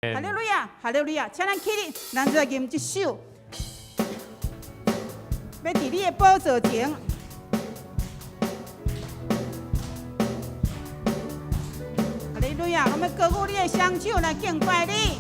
哈利路亚，哈利路亚！请咱起立，咱再吟一首，要伫你的宝座前。哈利路亚！我们歌舞你的双手来敬拜你。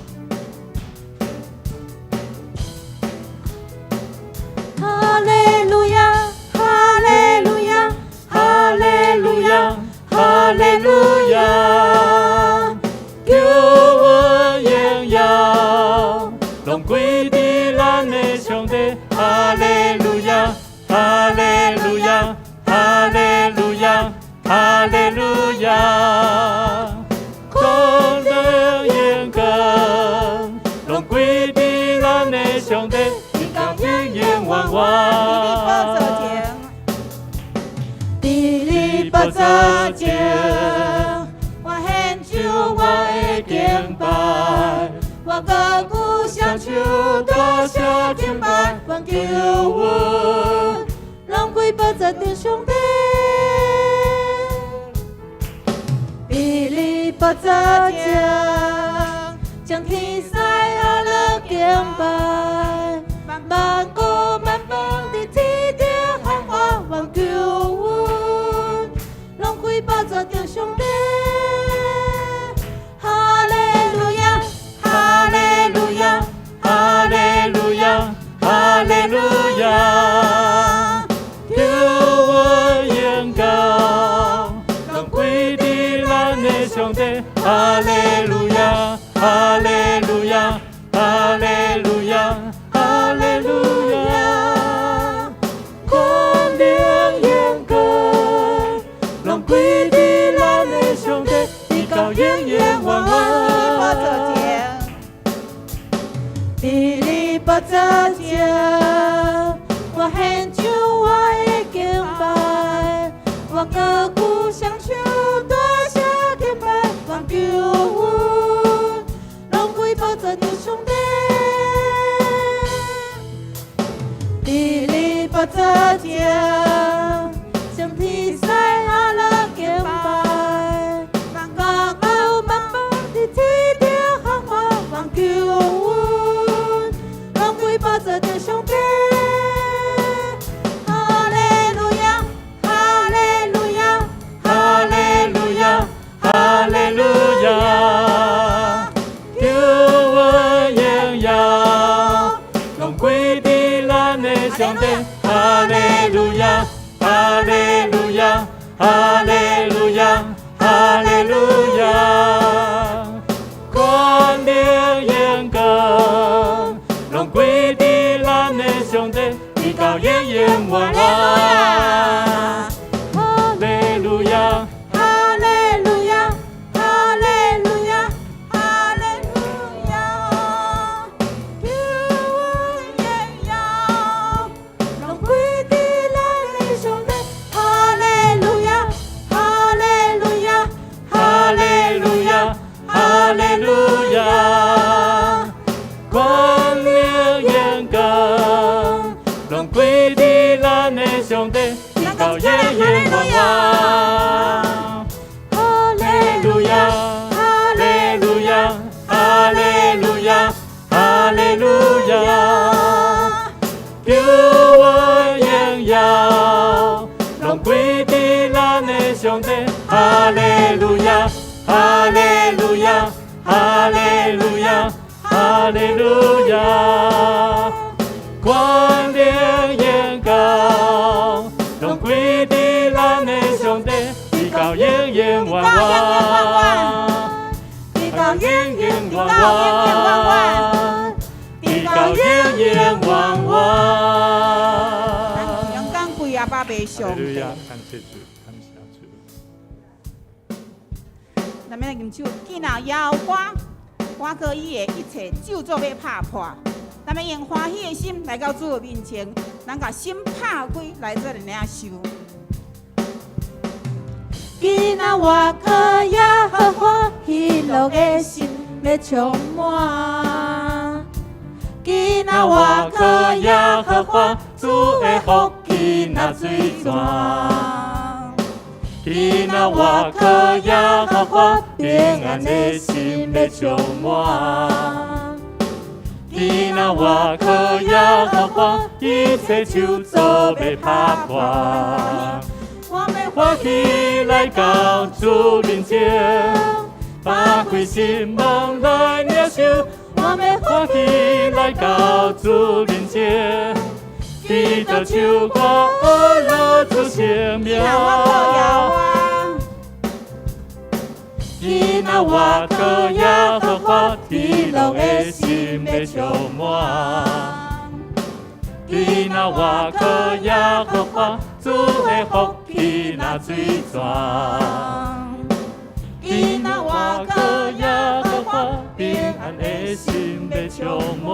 哈利路亚，哈利路亚，哈利路亚，哈利路亚！救恩荣耀，拢归伫咱的上帝。哈利路亚，哈利路亚，哈利路亚，哈利路亚！光荣荣光，拢归伫咱的上帝。永远往往，伫你宝座前，我献上我的敬拜，我歌舞双手，多谢敬拜，愿救恩，拢归宝座顶上帝。伫你宝座前，将天使阿乐敬拜。万国万邦伫天顶喊我，愿救恩，拢归宝座顶上帝。哈利路亚，哈利路亚，哈利路亚，哈利路亚！救恩荣耀，拢归伫咱的上帝。哈利路亚，哈利路亚，哈利路亚。哈利路亚，光荣荣光，拢归伫咱的上帝，直到永远往往。伫你宝座前，我献上我的敬拜，我歌舞双手，多谢敬拜，愿救恩，拢归宝座顶上帝。伫你宝座前，将天使阿乐敬拜，万国万邦伫天顶喊我，愿救恩，拢归宝座顶上帝。哈利路亚，哈利路亚，哈利路亚，哈利路亚！救恩荣耀，拢归伫咱的上帝。哈利路亚，哈利路亚，哈利路亚，哈利路亚！光荣荣光，拢归伫咱的上帝，直到永远往往。哈利路亚，哈利路亚，哈利路亚，哈利路亚！救恩荣耀，拢归伫咱的上帝。哈利路亚，哈利路亚，哈利路亚，哈利路亚！光荣荣光，拢归伫咱的上帝，直到永远往往。哈利路亚，哈利路亚，哈利路亚，哈利路亚！救恩荣耀，拢归伫咱的上帝。哈利路亚，哈利路亚，哈利路亚，哈利路亚！光荣荣光，拢归伫咱的上帝，直到永远往往，直到永远往往，直到永远往往。咱阳光跪阿爸爸上帝。感谢主，感谢主。咱们来吟唱，见那妖花，花歌伊的一切咒诅要拍破。咱们用欢喜的心来到主的面前，咱甲心拍开来做领受。今仔我可也好欢喜乐的心要充满，今仔我可也好欢，主的福气那水泉。你那我可耶和华平安的心要充满。你那我可耶和华一切就做要打破。我要欢喜来到主面前，打开心门来领受。我要欢喜来到主面前，祈祷求我而乐主生命。你那我可耶和华天路的心要充满。你那我可耶和华主的福气那水泉。你那我可耶和华平安的心要充满。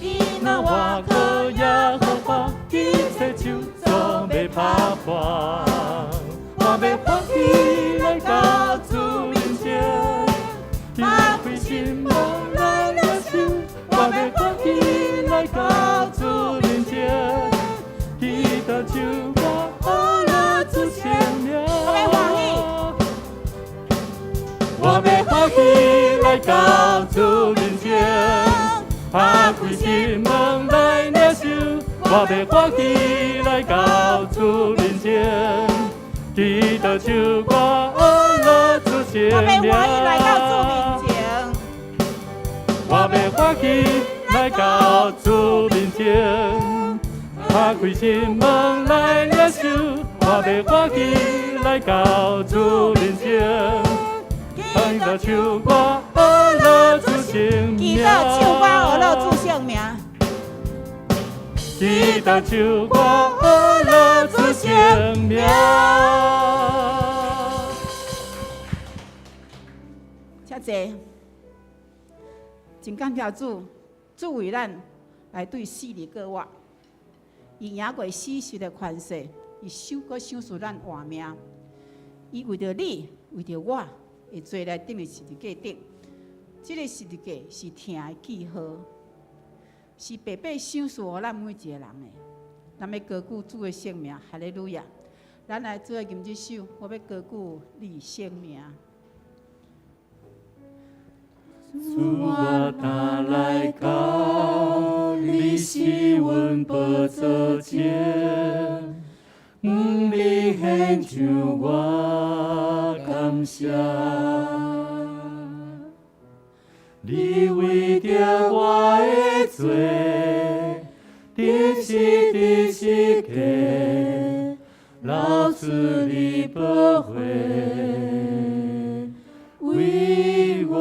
你那我可耶和华一切就做要打破。我要欢喜来到主面前，打开心门来领受。我要欢喜来到主面前，祈禱主我而樂主生命。我要歡喜來到主面前，打開心門來領受。我要歡喜來到主面前，祈禱主我而樂主生命。我要歡喜來到主面前，打開心門來領受。我要歡喜來到主面前，祈禱主我而樂主生命。祈禱主我而樂主生命。祈禱主我而樂主生命。謝謝，真感謝主，主為咱來對死裡過活，伊贏過死時的權勢，伊守過享受咱活命，伊為着你，為着我，會做來頂的十字架頂。這個十字架是疼的記號，是白白享受予咱每一個人的。咱要高舉主的聖名，哈利路亞！咱來做吟這首，我要高舉你聖名。主我打來到，你是阮寶座前，你獻上我感謝，你為着我的罪，釘十字架，流出你寶血，為我。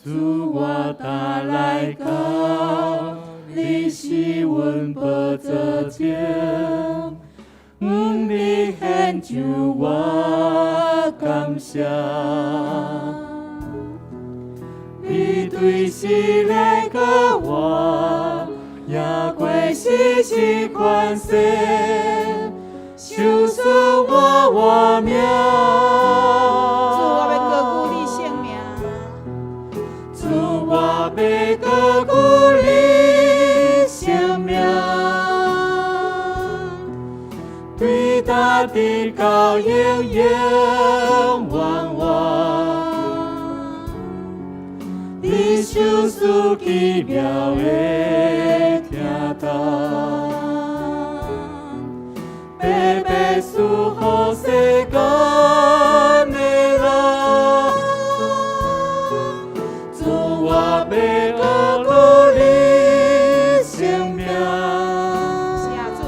主我打來到，你是阮寶座前，你獻上我感謝，你對死來過活，贏過死時權勢，救贖我活命。我要高舉你生命，對大地高永永遠遠，你手術奇妙的疼痛，白白賜予世間的人。我要高舉你生命，是啊，主，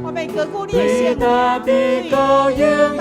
我要高舉你的生命，對大地高永永。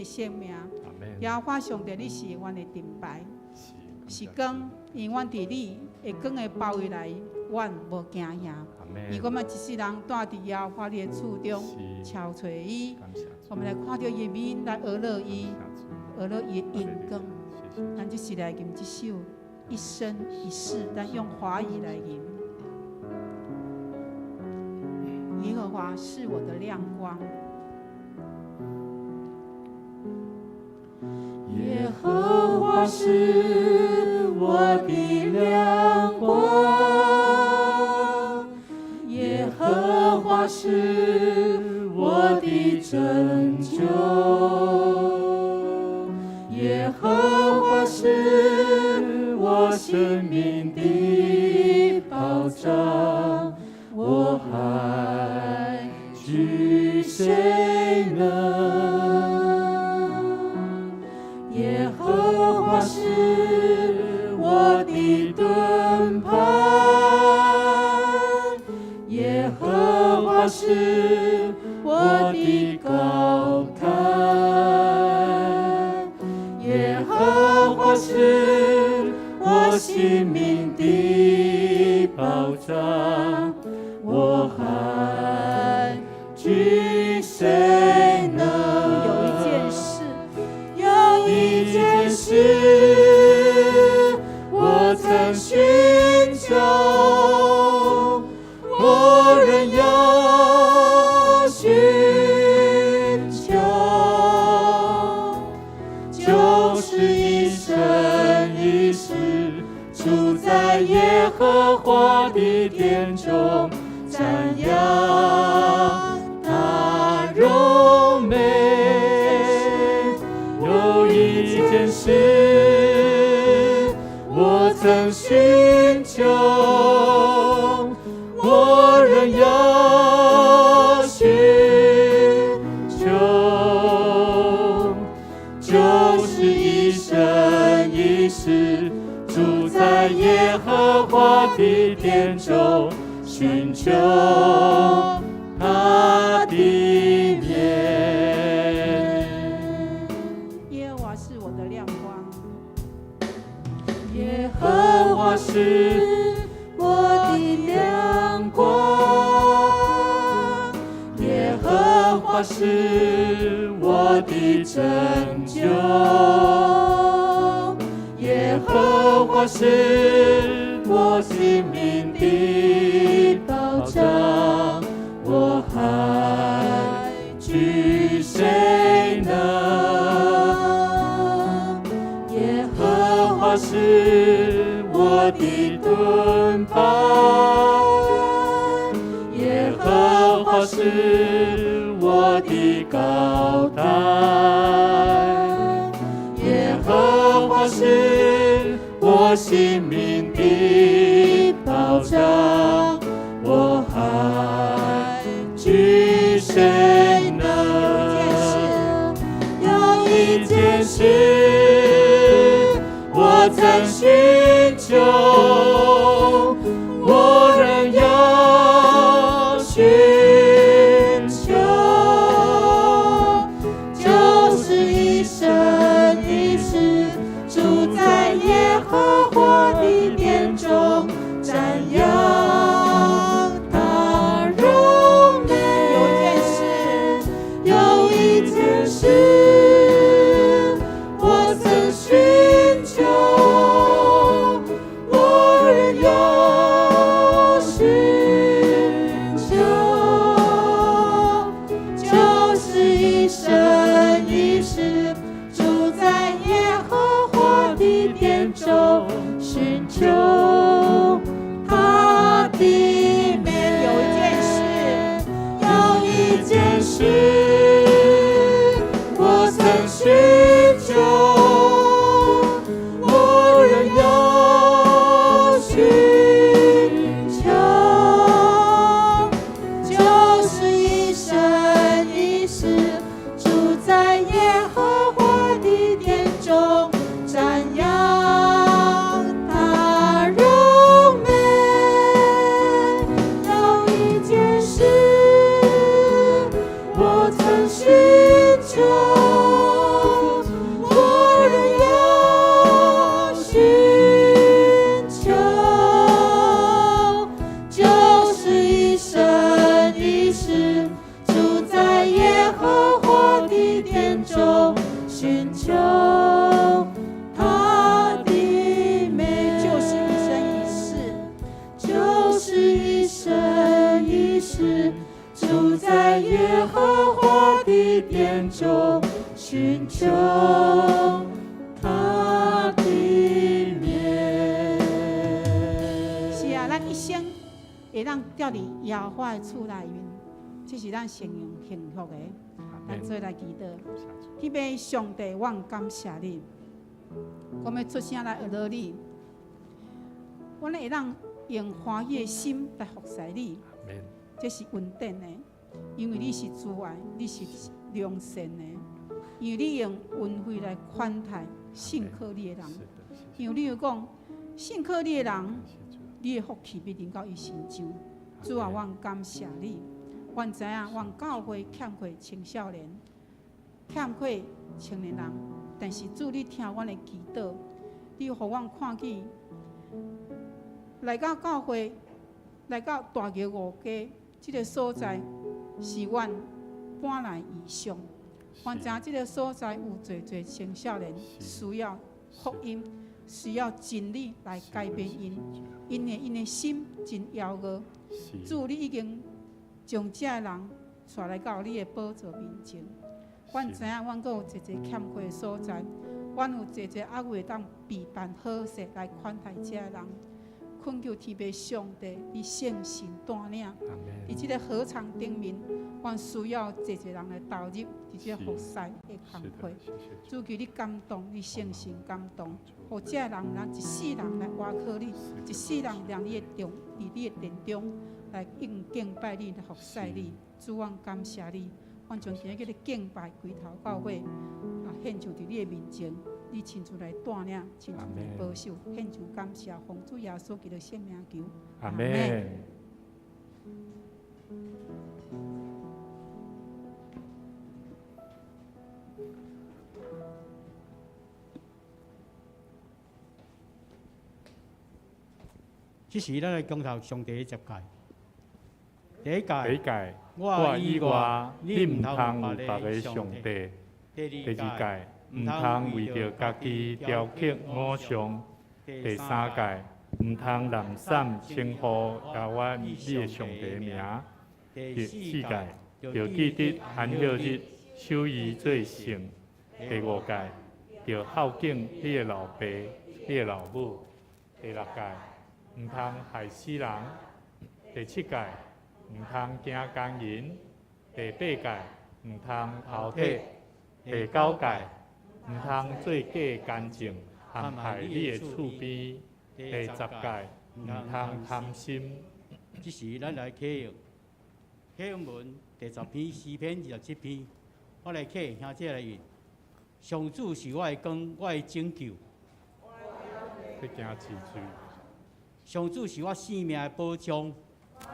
生命。阿门。耶和华上帝，你是阮的盾牌，是光，因阮伫你的光的包围内，阮无惊吓。伊我们一世人住伫耶和华你的厝中，敲找伊。我们来看到伊面，来学乐伊，学乐伊的眼光。咱就是来吟这首一生一世，咱用华语来吟。耶和华是我的亮光。耶和华是我的亮光，耶和华是我的拯救，耶和华是我生命的保障，我还惧谁呢？耶和华是我的盾牌，耶和华是我的高台，耶和华是我性命的保障，我还惧谁呢？有一件事，我曾寻求，我仍要寻求，就是一生一世住在耶和华的殿中，瞻仰他荣美。有一件事，我曾寻求，我仍要寻求，就是一生一世住在耶和华的殿中，寻求他的面。耶和华是我的亮光，耶和华是我的拯救，耶和华是我性命的保障，我还惧谁呢？耶和华是我的盾牌，耶和华是我的高台，耶和华是我性命的保障，我还惧谁呢？有一件事，我曾寻求，我仍要寻求，就是一生一世住在耶和华的殿中，瞻仰他荣美。有一件事，我曾寻求，我生会当掉伫耶和华的厝内面，这是咱形容幸福的。咱做来祈祷，迄位上帝，我感谢你，我要出声来学到你，我会当用欢喜的心来服侍你，这是稳定的，因为你是主爱，你是良善的，因为你用恩惠来款待信靠你的人，因为你有讲信靠你的人，你的福气必定到伊身上。主啊，我感谢你。阮知影，阮教会欠缺青少年，欠缺青年人，但是主，你听阮的祈祷，你予阮看见，来到教会，来到大桥五街这个所在，是阮搬来异乡。阮知影这个所在有侪侪青少年需要福音，需要真理来改变因的心真骄傲。主，你已经将这个人带来到你的宝座面前。阮知影，阮阁有一个欠缺的所在，阮有一个还未当备办好势来款待这个人。恳求天父上帝，你圣神带领，伫这个合场顶面，阮需要一个人来投入伫这个服侍的工作。主求你感动，你圣神感动，互这个人一世人来挖靠你，一世人让你的伫你的殿中。来敬拜你，来服侍你，主，阮感谢你，阮将今日的敬拜归头到尾，献上伫你的面前，你亲自来带领，亲自来保守，献上感谢，奉主耶稣基督的圣名求，阿门。这是咱来恭候上帝的接待。第一届，我以外，你唔通有别个上帝；第二届，唔通为着家己雕刻偶像；第三届，唔通滥散称呼亚我你的上帝名；第四届，着记得安息日守伊做圣；第五届，着孝敬你的老爸、你的老母；第六届，唔通害死人；第七届。唔通行奸淫，第八届唔通偷窃，第九届唔通做假干净，陷害你的厝边，第十届唔通贪心。这是咱来启用，启用文第10篇诗篇27篇，我来启兄姐来念。上主是我的光，我的拯救。要行字句。上主是我性命的保障。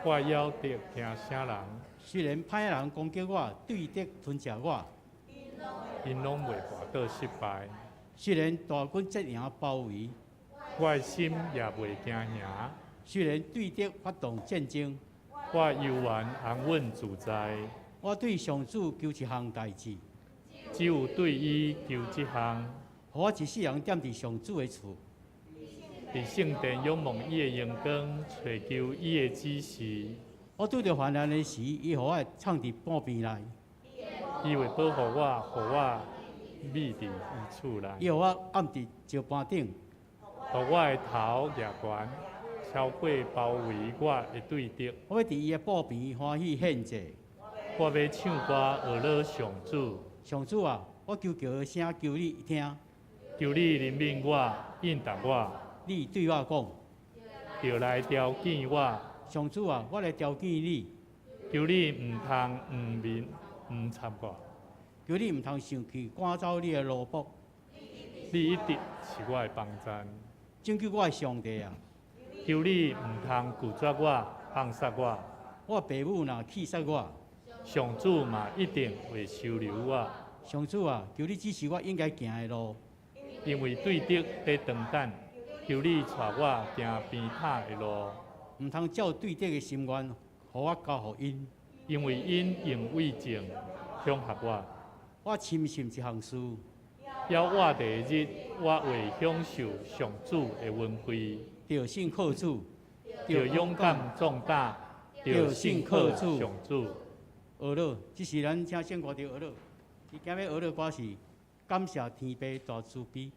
我要得听声人，虽然歹人攻击我，对敌吞食我，因拢袂跋倒失败。虽然大军阵营包围，我的心也袂惊吓。虽然对敌发动战争，我悠然安稳自在。我对上主求一项代志，只有对伊求一项，互我一世人踮伫上主的厝。伫圣殿仰望伊的阳光，寻求伊的指示。我拄着患难的时，伊互我藏伫半边内。伊会保护我，互我秘伫伊厝内。伊互我暗伫石板顶。互我的头举悬，超过包围我的对敌。我要伫伊的布边欢喜献祭。我要唱歌学乐上主。上主啊，我求叫声求你听。求你怜悯我，应答我。你对我讲，就来调见我。上主啊，我来调见你。求你唔通唔插我。求你唔通生气，赶走你的奴仆。你一直是我的帮赞。拯救我的上帝啊！求你唔通拒绝我，放杀我。我父母若气杀我，上主嘛一定会收留我。上主啊，求你指示我应该行的路。因为对敌在长等。求你带我行偏袒的路，唔通照对敌的心愿，互我交互因。因为因用伪证恐吓我。我深信一项事，要我第一日，我会享受上主的恩惠。着信靠主，着勇敢壮大，着信靠上主。学乐，这是咱请圣歌着学乐。伊今日学乐歌是感谢天父大慈悲。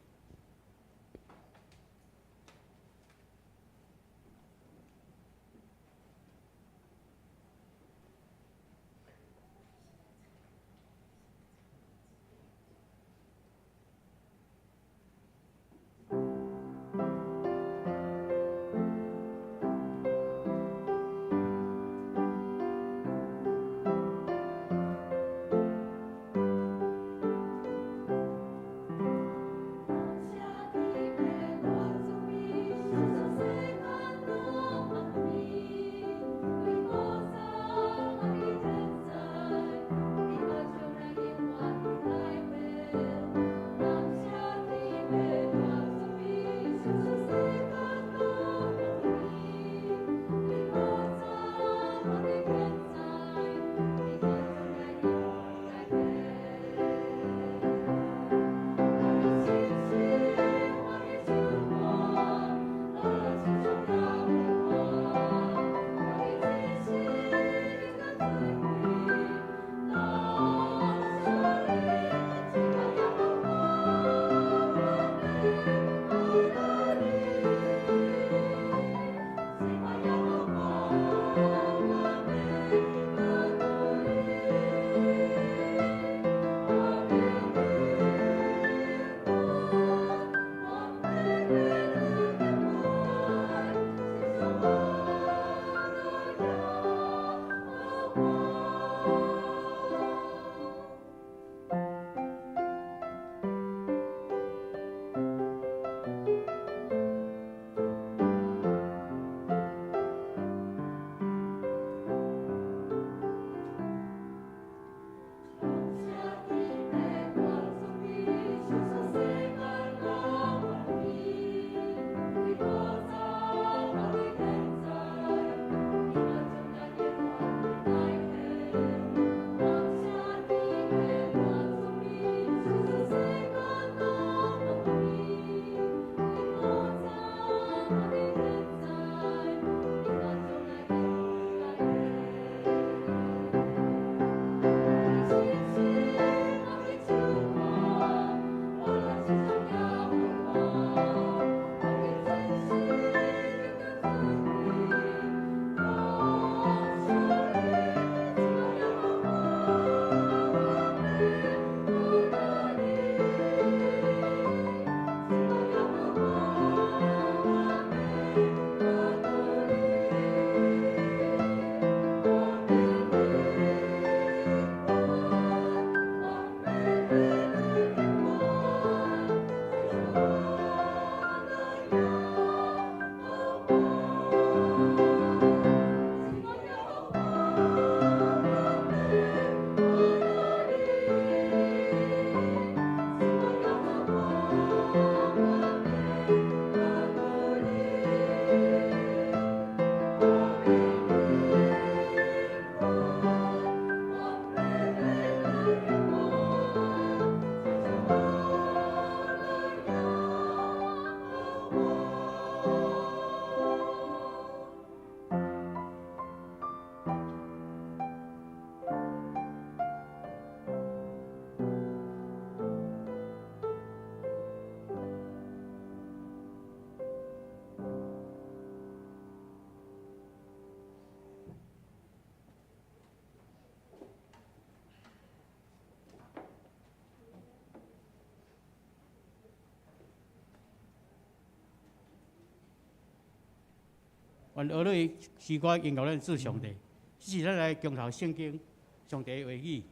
原学里是我研究咱主上帝，这是咱来共头圣经上帝的话语，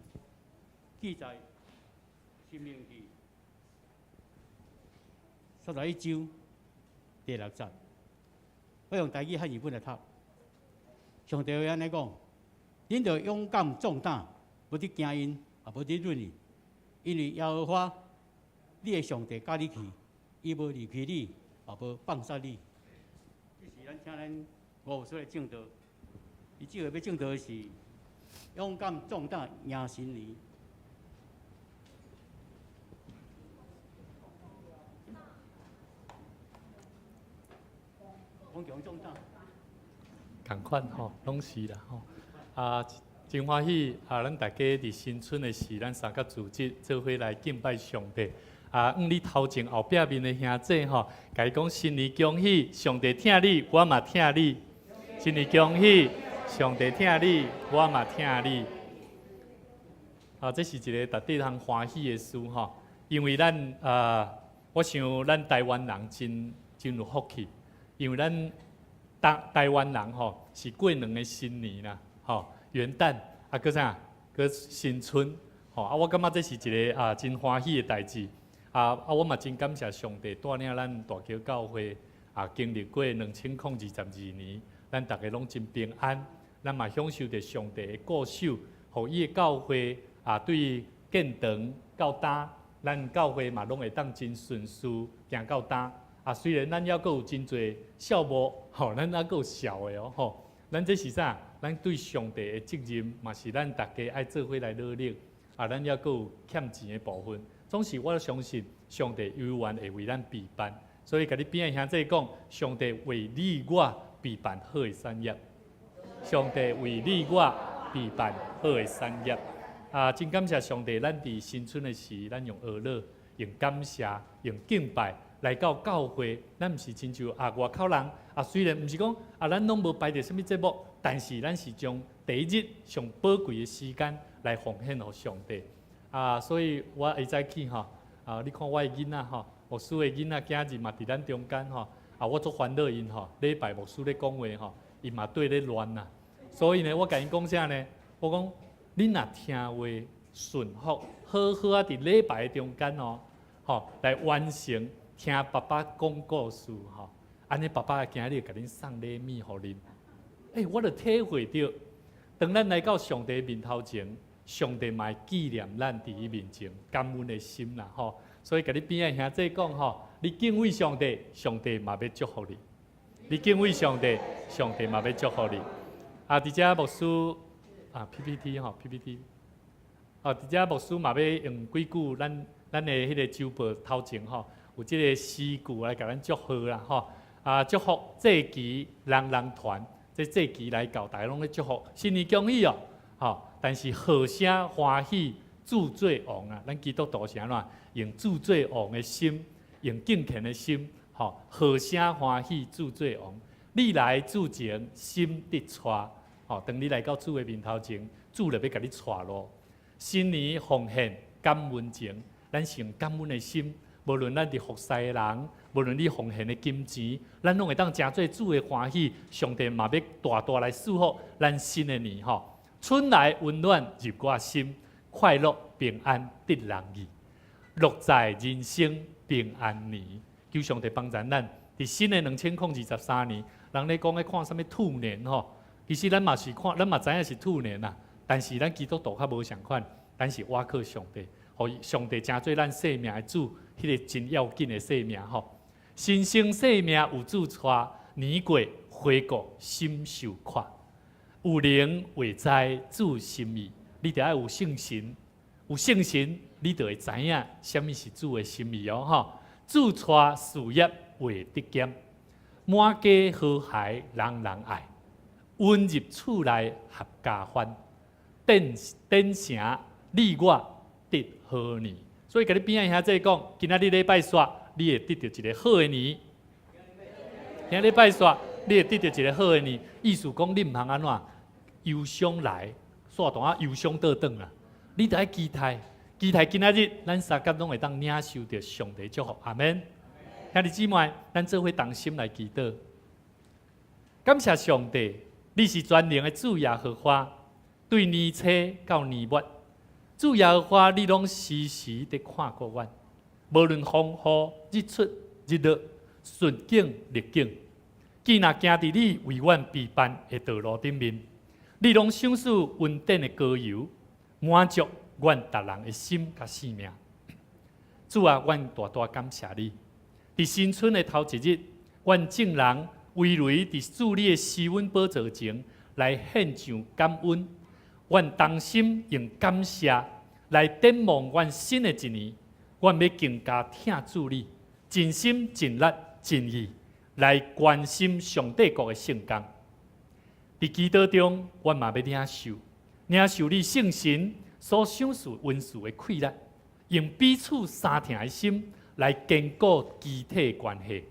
记载《申命记》31章第6节。我用台语和日本来读。上帝会安尼讲：恁着勇敢壮胆，不得惊因，也不得论因，因为耶和华你的上帝甲你去，伊无离弃你，也无放杀你。这是咱请咱五岁的正道，伊这个要正道的是勇敢壮胆赢神年。强强壮胆。共款吼，拢是啦吼。真欢喜咱大家伫新春的时，咱三甲组织做伙来敬拜上帝。你头前后壁面的兄弟吼，甲伊讲新年恭喜，上帝听你，我嘛听你。新年恭喜，上帝听你，我嘛听你。这是一个值得通欢喜的事吼，因为咱我想咱台湾人真有福气，因为咱台湾人吼是过2个新年啦，吼元旦搁啥，搁新春，吼我感觉这是一个真欢喜的代志，我嘛真感谢上帝带领咱大桥教会经历过2022年，咱大家拢真平安，咱嘛享受着上帝的固守，互伊的教会对建堂到担，咱教会嘛拢会当真顺遂行到担。虽然咱还阁有真侪小无，咱还阁有小的哦，咱这是啥？咱对上帝的责任，嘛是咱大家爱做伙来努力。咱还阁有欠钱的部分，总是我相信上帝永远会为咱备办。所以，甲你边的兄弟讲，上帝为你我备办好的产业。上帝为你我备办好的产业。真感谢上帝，咱伫新春的时，咱用娱乐、用感谢、用敬拜。来到教会，咱毋是亲像外口人虽然毋是讲咱拢无排着什物节目，但是咱是将第一日上宝贵的时间来奉献给上帝。所以我会早起吼，你看我的囡仔吼，牧师的囡仔囝儿嘛伫咱中间吼，我足烦恼因吼，礼拜牧师咧讲话吼，伊嘛对咧乱啦。所以呢，我甲因讲啥呢？我讲恁若听话顺服，好好伫礼拜中间来完成。听爸爸讲故事吼，安尼爸爸今日甲恁送礼物互恁。我就体会到，当咱来到上帝面头前，上帝嘛会纪念咱伫伊面前感恩的心啦吼。所以甲你边的兄弟讲吼，你敬畏上帝，上帝嘛要祝福你；你敬畏上帝，上帝嘛要祝福你。伫遮牧师PPT 吼 PPT， 伫遮牧师嘛要用几句咱的迄个周报头前吼。有即个诗句来甲咱祝福啦吼，祝福这期人团，这期来到大家拢咧祝福，新年恭喜哦，但是贺声欢喜主做王咱基督徒是安怎？用主做王的心，用敬虔的心，贺声欢喜主做王。你来主前，心得带，当你来到主的面头前，主就要甲你带路。新年奉献感恩情，咱是用感恩的心。无论咱伫服侍的人，无论你奉献的金钱，咱拢会当诚做主的欢喜。上帝嘛要大大来祝福咱新的年吼。春来温暖入我心，快乐平安得人意，乐在人生平安年。求上帝帮助咱伫新的2023年，人咧讲咧看啥物兔年吼，其实咱嘛是看，咱嘛知影是兔年啦。但是咱基督徒较无相款，但是我靠上帝，互上帝诚做咱生命的主。迄个真要紧的生命吼，新生生命有主带，年过花果心受快，有灵会知主心意。你得要有信心，有信心，你就会知影什么是主的心意吼。主带事业会得减，满家和谐人人爱，温入厝内合家欢，登城你我得好年。所以，甲你边仔兄弟讲，今仔日礼拜煞，你会得到一个好的年。今日礼拜煞，你会得到一个好的年。意思讲，你毋通安怎忧伤来，煞单忧伤倒转啦。你得爱期待今仔日，咱三甲拢会当领受着上帝祝福。阿门。兄弟姊妹，咱做伙同心来祈祷。感谢上帝，你是全能的主耶和华，对年初到年末，主耶和华你拢时时地看顾阮，无论风雨、日出、日落、顺境逆境，既若行伫你为阮备办的道路顶面，你拢赏赐稳定的膏油，满足阮逐人的心甲性命。主啊，阮大大感谢你！伫新春的头一日，阮众人围围伫主你的施恩宝座前来献上感恩。阮同心用感谢来展望阮新的一年，阮要更加听主你，尽心尽力尽意来关心上帝国的圣工。伫祈祷中，阮嘛要领受你圣神所赏赐恩赐的气力，用彼此相挺的心来坚固肢体关系，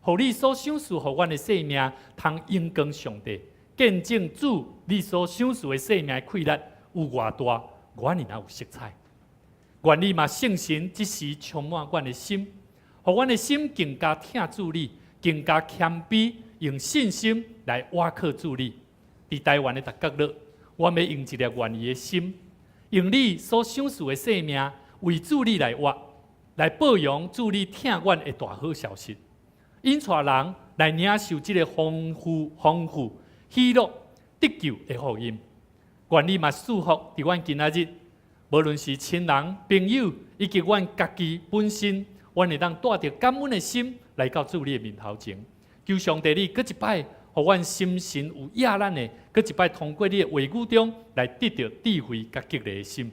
互你所赏赐互阮的生命，通荣光上帝，见证主你所赏赐的生命的气力有偌大，偌尔有色彩。愿你嘛圣神即时充满阮的心，互阮的心更加听主你，更加谦卑，用信心来倚靠主你。伫台湾的逐角落，我要用一粒愿意的心，用你所赏赐的生命，为主你来活，来报扬主你听阮的大好消息，引带人来领受这个丰富、喜乐、得救的福音。愿你嘛祝福伫阮今仔日，无论是亲人、朋友，以及阮家己本身，阮会当带着感恩的心来到主你的面头前，求上帝你搁一摆，互阮心神有亚咱的，搁一摆通过你的话语中来得到智慧甲激励的心。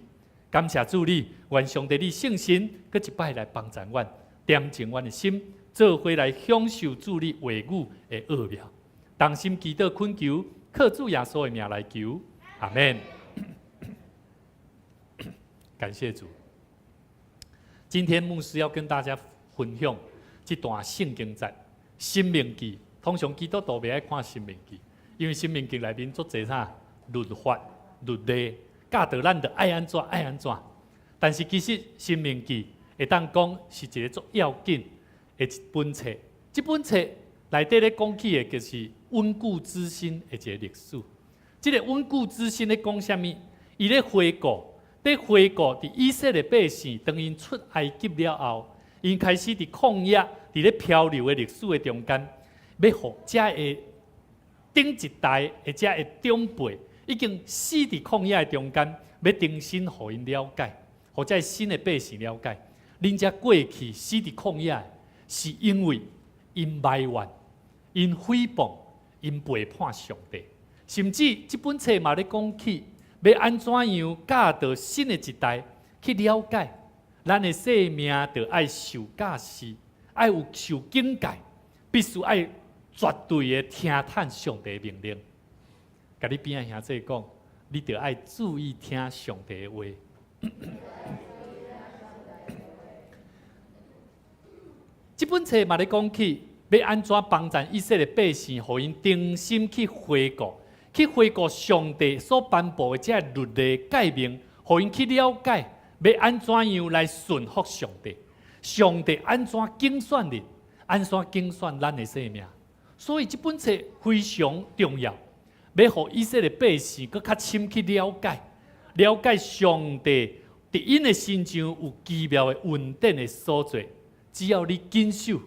感谢主你，愿上帝你圣神搁一摆来帮助阮，点净阮的心，做伙来享受主你话语的奥妙。同心祈祷恳求，靠主耶稣的名来求，阿门。感谢主。今天牧师要跟大家分享这段圣经节《申命记》。通常基督徒袂爱看《申命记》，因为《申命记》内面足侪啥律法、律例，教导咱着爱安怎爱安怎。但是其实《申命记》会当讲是一个足要紧的一本册。这本册内底咧讲起的，就是稳固之心的一个历史。这个稳固之心咧讲啥物？伊咧回顾伫以色列百姓当因出埃及了后，因开始伫旷野、伫咧漂流的历史的中间，要互遮的顶一代或者的长辈已经死伫旷野的中间，要重新互因了解，或者新的百姓了解，恁遮过去死伫旷野，是因为因埋怨、因诽谤、因背叛上帝，甚至这本册嘛咧讲起。要安怎样教导新的一代去了解，咱的生命就爱受教示，爱有受警戒，必须爱绝对的听探上帝的命令。甲你边仔兄弟讲，你就爱注意听上帝的话。这本册嘛咧讲起，要安怎帮助以色列百姓，互因定心去回顾。去回顾上帝所颁布的这律例诫命，互因去了解，要安怎样来顺服上帝？上帝安怎拣选你？安怎拣选咱的生命？所以这本册非常重要，要互以色列百姓搁较深去了解上帝伫因的心上有奇妙的稳定的所在。只要你谨守、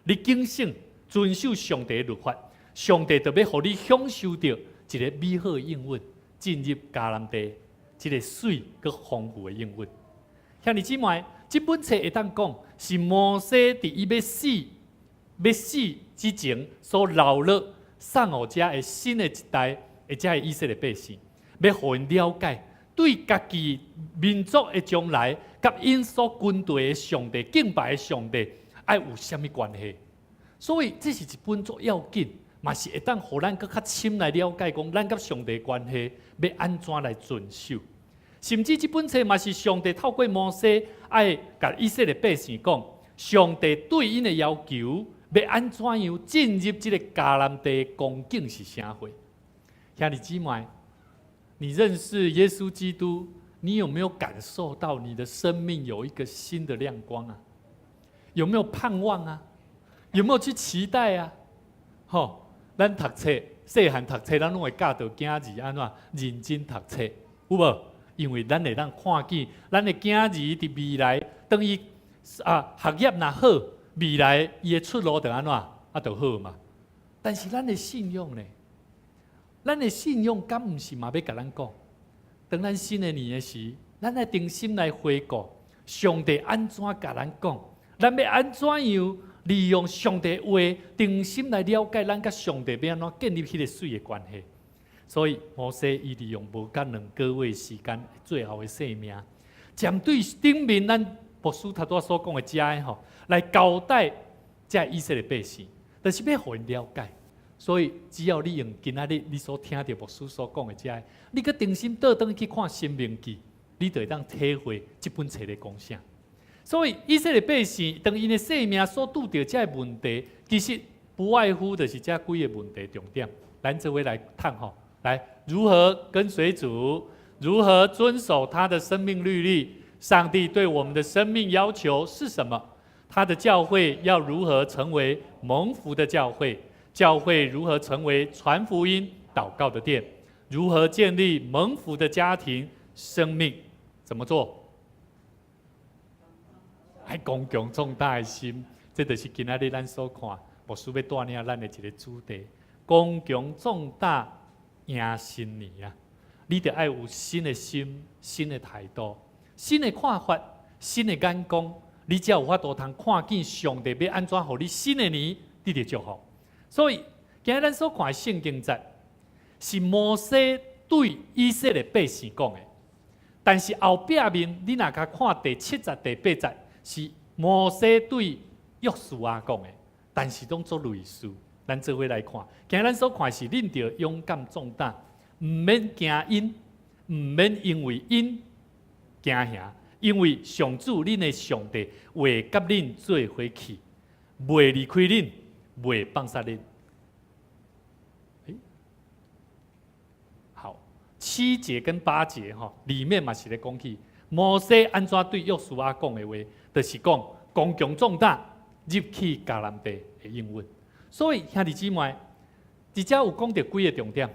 你警醒、遵守上帝的律法，上帝就要互你享受到。一个美好的应允，进入迦南地，一个水佮丰富的应允。兄弟姊妹，这本册会当讲是摩西伫伊要死之前所留落送互遮的新的一代，或者以色列百姓，要互因了解对家己民族的将来，甲因所军队的上帝、敬拜的上帝，爱有啥物关系？所以这是一本足要紧。嘛是会当互咱更较深来了解，讲咱甲上帝关系要安怎来遵守。甚至这本册嘛是上帝透过摩西爱甲以色列百姓讲，上帝对因的要求要安怎样进入这个迦南地的光景是啥货？兄弟姊妹，你认识耶稣基督，你有没有感受到你的生命有一个新的亮光啊？有没有盼望啊？有没有去期待啊？咱读册，细汉读册，咱拢会教导囝儿安怎认真读册，有无？因为咱会当看见，咱的囝儿伫未来，等于学业若好，未来伊的出路就安怎就好嘛。但是咱的信仰呢？咱的信仰敢毋是嘛要甲咱讲？当咱新的年的时，咱来定心来回顾，上帝安怎甲咱讲？咱要安怎样利用上帝话，定心来了解咱甲上帝要安怎建立迄个水的关系。所以摩西伊利用无到2个月时间，最后的性命，针对顶面咱牧师头拄所讲的遮吼，来交代遮以色列百姓，就是要互因了解。所以只要你用今仔日你所听到牧师所讲的遮，你搁定心倒转去看《申命记》，你就会当体会这本册咧讲啥。所以以色列百姓当因的性命所拄到遮个问题，其实不外乎就是遮几个问题重点。咱这位来探吼，来如何跟随主，如何遵守他的生命律例。上帝对我们的生命要求是什么？他的教会要如何成为蒙福的教会？教会如何成为传福音、祷告的殿？如何建立蒙福的家庭生命？怎么做？爱公共重大的心，这就是今仔日咱所看牧师要带领咱的一个主题：公共重大迎新年啊！你得爱有新的心、新的态度、新的看法、新的眼光，你才有法度通看见上帝要安怎互你新的年得到祝福。所以，今日咱所看的圣经节，是摩西对以色列百姓讲的。但是后壁面，你若甲看第7节、第8节，是摩西对约书亚讲的。但是拢做类似，咱做伙来看。今日咱所看是恁着勇敢壮胆，毋免惊因，毋免因为因惊吓，因为上主恁的上帝会甲恁做伙去，袂离开恁。袂放杀恁。好，7节跟8节里面嘛是咧讲起摩西安怎对约书亚讲的话，就是讲公共重大入去迦南地的应允。所以兄弟姊妹，伫遮有讲到几个重点。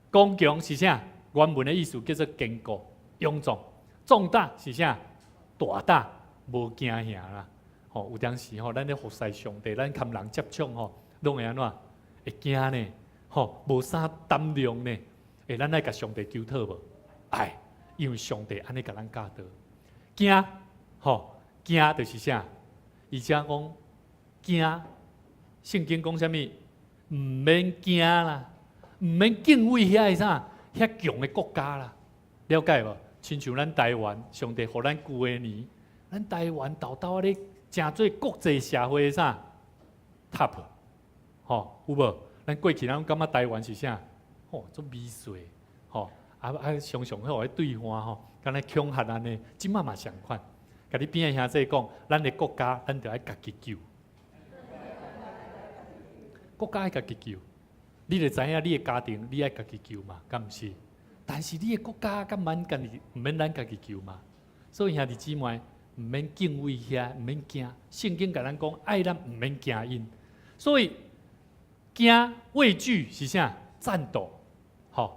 公共是啥？原文的意思叫做坚固、勇壮；重大是啥？大胆、无惊吓啦。有当时咱咧服侍上帝，咱跟人接触拢会安怎？会惊呢？无啥胆量呢？咱爱甲上帝求讨无？爱，因为上帝安尼甲咱教导。惊，惊就是啥？而且讲惊，圣经讲啥物？毋免惊啦，毋免敬畏遐个啥，遐强的国家啦。了解无？亲像咱台湾，上帝互咱旧的年，咱台湾豆豆咧。诚做国际社会的啥 top， 有无？咱过去咱感觉台湾是啥？做美水，常常互咧对话敢若恐吓安尼，即马嘛相款。甲你边个兄弟讲，咱的国家咱着爱家己救，国家爱家己救。你着知影你的家庭，你爱家己救嘛？敢毋是？但是你的国家敢毋免咱家己救嘛？所以兄弟姊妹。毋免敬畏遐，毋免惊。圣经甲咱讲，爱咱毋免惊因。所以惊畏惧是啥？战斗。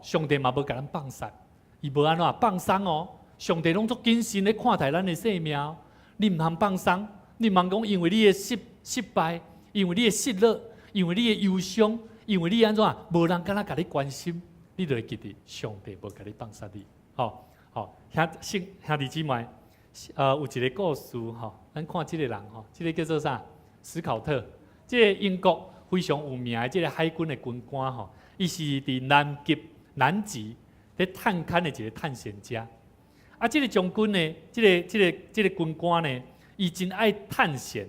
上帝嘛无甲咱放杀，伊无安怎放松哦。上帝拢足谨慎咧看待咱的性命。你毋通放松，你毋通讲因为你的失败，因为你的失落，因为你的忧伤，因为你安怎无人敢若甲你关心，你就会记得上帝无甲你放杀你。兄弟姊妹。有一个故事咱看这个人这个叫做啥？史考特，这个英国非常有名的这个海军的军官伊是伫南极咧探勘的一个探险家。这个将军呢，这个军官呢，伊真爱探险。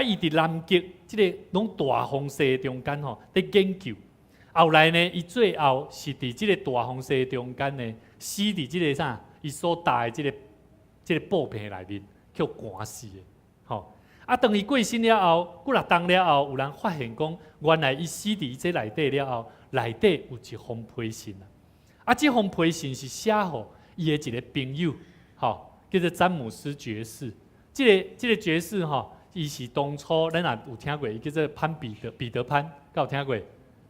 伊伫南极这个拢大风势中间咧研究。后来呢，伊最后是伫这个大风势中间呢，死伫这个啥？伊所带的这个布片内面，叫寒死的。等伊过身了后，几若冬了后，有人发现讲，原来伊死伫这内底了后，内底有一封批信这封批信是写互伊的一个朋友，叫做詹姆斯爵士。这个爵士伊是当初咱也有听过，伊叫做彼得潘，有听过？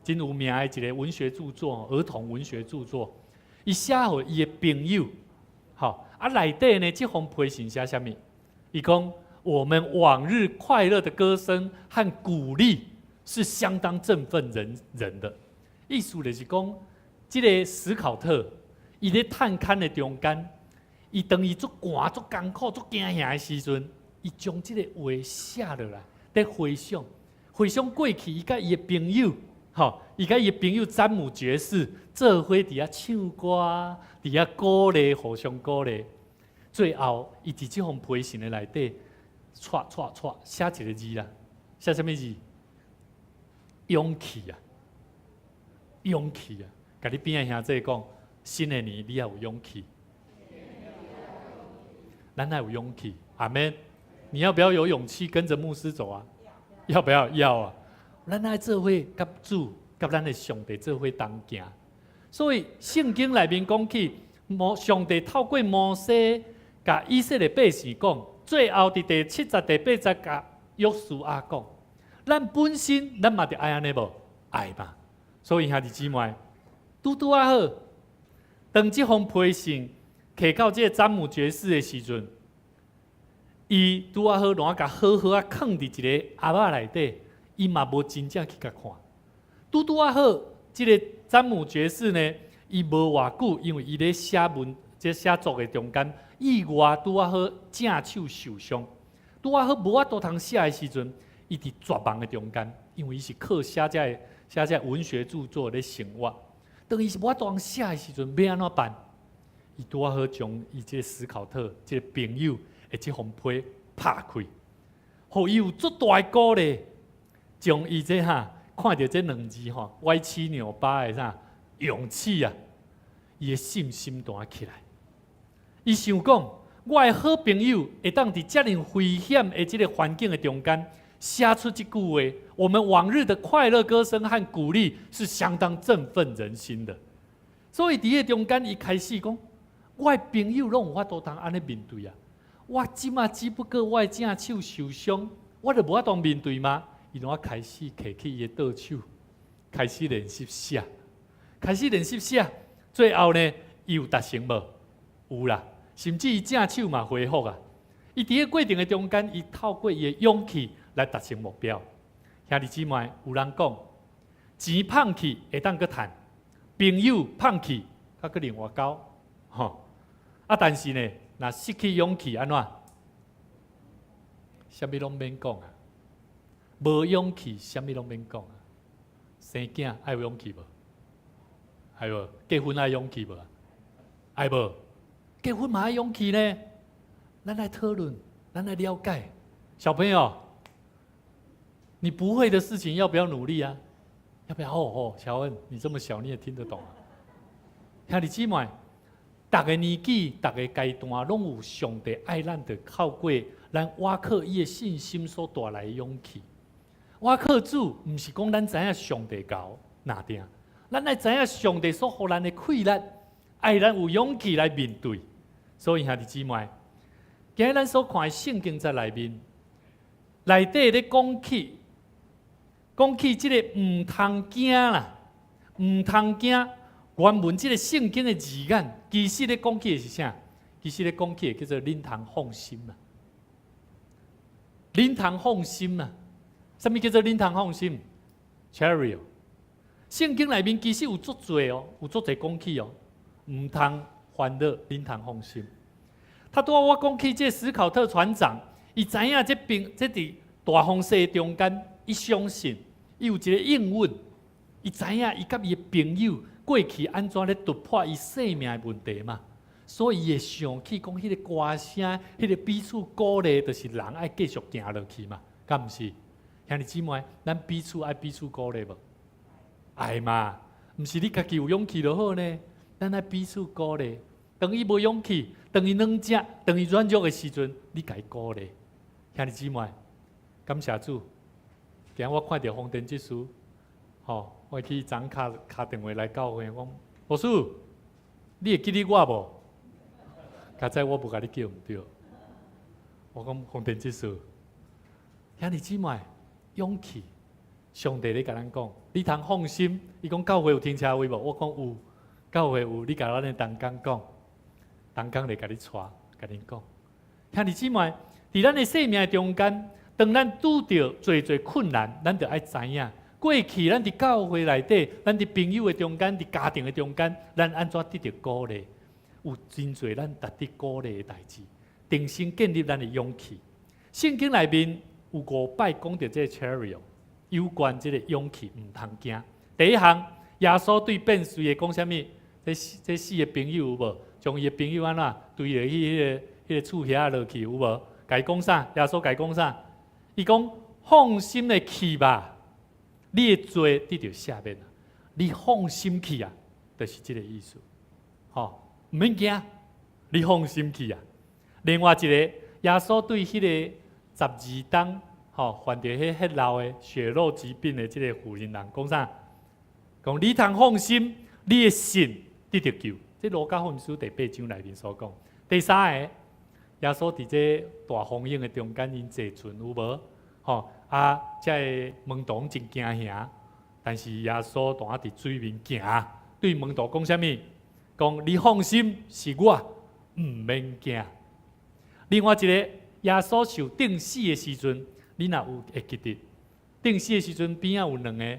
真有名的一个文学著作，儿童文学著作，伊写互伊的朋友，好啊，内底呢，这封批信写啥物？伊讲我们往日快乐的歌声和鼓励是相当振奋人的。意思就是讲，这个史考特，伊咧探勘的中间，伊当伊足寒、足艰苦、足惊吓的时阵，伊将这个话写落来，在回想过去，伊甲伊的朋友。好，伊甲伊朋友詹姆爵士做伙伫遐唱歌，伫遐鼓励，互相鼓励。最后，伊伫即封批信的内底，写一个字啦，写什么字？勇气啊，勇气啊！甲你边的兄弟讲，新的年你要有勇气，咱要有勇气，阿们。你要不要有勇气跟着牧师走啊？要不要？要啊！咱爱做伙甲主、甲咱的上帝做伙同行，所以圣经内面讲起，上帝透过摩西甲以色列百姓讲，最后伫第70、第80甲约书亚讲，咱本身咱嘛着爱安尼无爱嘛。所以兄弟姊妹，拄啊好，当即封批信摕到这个詹姆爵士的时阵，伊拄啊好，然后甲好好啊藏伫一个盒仔内底。伊嘛无真正去甲看，拄啊好，即个詹姆爵士呢，伊无偌久，因为伊咧写文，即写作的中间，意外拄啊好正手受伤，拄啊好无法度通写的时阵，伊伫绝望的中间，因为伊是靠写这文学著作咧生活。当伊是无法度通写的时阵，要安怎办？伊拄啊好将伊即个史考特即个朋友的即封批拍开，互伊有足大的鼓励。将伊这看到这两字歪七扭八的啥勇气啊，伊的信心弹起来。伊想讲，我的好朋友会当伫遮尔危险的这个环境的中间，写出这句话：我们往日的快乐歌声和鼓励是相当振奋人心的。所以伫个中间，伊开始讲，我的朋友拢有法度通安尼面对啊。我即马只不过我的正手受伤，我就无法度面对吗？伊就开始摕起伊的倒手，开始练习写，最后呢，伊有达成无？有啦，甚至伊正手嘛恢复啊。伊伫个过程的中间，伊透过伊的勇气来达成目标。兄弟姊妹，有人讲，钱放弃会当搁趁，朋友放弃较搁另外交，吼。啊，但是呢，若失去勇气安怎？啥物拢免讲啊。无勇气，啥物拢免讲啊！生囝爱有勇气无？爱无？结婚爱勇气无？爱无？结婚嘛爱勇气呢？咱来讨论，咱来了解。小朋友，你不会的事情要不要努力啊？要不要？乔恩，你这么小你也听得懂啊？兄弟姊妹，逐个年纪、逐个阶段，拢有上帝爱咱的透过咱瓦克伊的信心所带来的勇气。我靠主，毋是讲咱知影上帝教哪定，咱爱知影上帝所予咱的气力，爱咱有勇气来面对。所以兄弟姊妹，今日咱所看的圣经在内面，内底咧讲起即个毋通惊啦，毋通惊。原文即个圣经的字眼，其实咧讲起的是啥？其实咧讲起的叫做恁通放心嘛，恁通放心嘛。什么叫做恁通放心 ？Chariot， 圣经内面其实有足侪哦，有足侪讲起哦，毋通烦恼，恁通放心。他拄我讲起这史考特船长，伊知影这伫大风势中间，伊相信，伊有一个应允，伊知影伊甲伊的朋友过去安怎咧突破伊生命的问题嘛，所以伊会想起讲迄个歌声，迄个彼此鼓励，就是人爱继续行落去嘛，敢毋是？兄弟姊妹，咱彼此爱彼此鼓励无？爱嘛，毋是你家己有勇气就好呢。咱爱彼此鼓励。当伊无勇气，当伊软弱，当伊软弱的时阵，你家鼓励。兄弟姊妹，感谢主。今日我看到红灯执事，我去昨打电话来教会，讲老师，你会记得我无？刚才我无甲你叫唔对。我讲红灯执事，兄弟姊妹。勇气，上帝咧甲咱讲，你通放心。伊讲教会有停车位无？我讲有，教会有。你甲咱的同工讲，同工来甲你带，甲恁讲。兄弟姊妹，伫咱的生命中间，当咱拄着侪困难，咱就爱知影。过去咱伫教会内底，咱伫朋友的中间，伫家庭的中间，咱安怎得到鼓励？有真侪咱值得鼓励的代志，重新建立咱的勇气。圣经内面有5摆讲到这个 chariot， 有关这个勇气唔通惊。第一项，耶稣对变碎的讲啥物？这4个朋友有无？将伊的朋友安怎对落去迄个厝遐落去有无？甲伊讲啥？耶稣甲伊讲啥？伊讲放心的去吧，你的罪得到赦免啊！你放心去啊，就是这个意思。吼，唔免惊，你放心去啊。另外一个，耶稣对迄个12当患着迄血漏的血肉疾病的这个妇人人讲啥？讲你通放心，你的信得到救。这路加福音书第8章内面所讲。第三个，耶稣伫这大风影的中间，因坐船有无？这门徒真惊吓，但是耶稣当伫水面行，对门徒讲啥物？讲你放心，是我，唔免惊。另外一个，耶稣受钉死的时阵，你若有会记得？钉死的时阵边仔有2个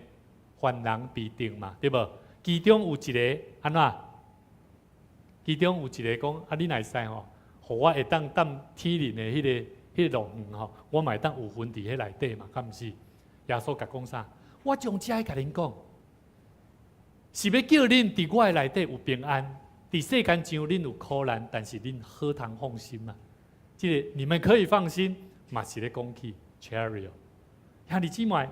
犯人被钉嘛，对无？其中有一个安怎？其中有一个讲啊，你若会使吼，互我会当担天灵的迄个路远吼，我嘛会当有份伫迄内底嘛，敢毋是？耶稣甲讲啥？我将这甲恁讲，是要叫恁伫我的内底有平安。伫世间上恁有苦难，但是恁好通放心嘛。即个你们可以放心，嘛是咧讲起 chariot。兄弟姊妹，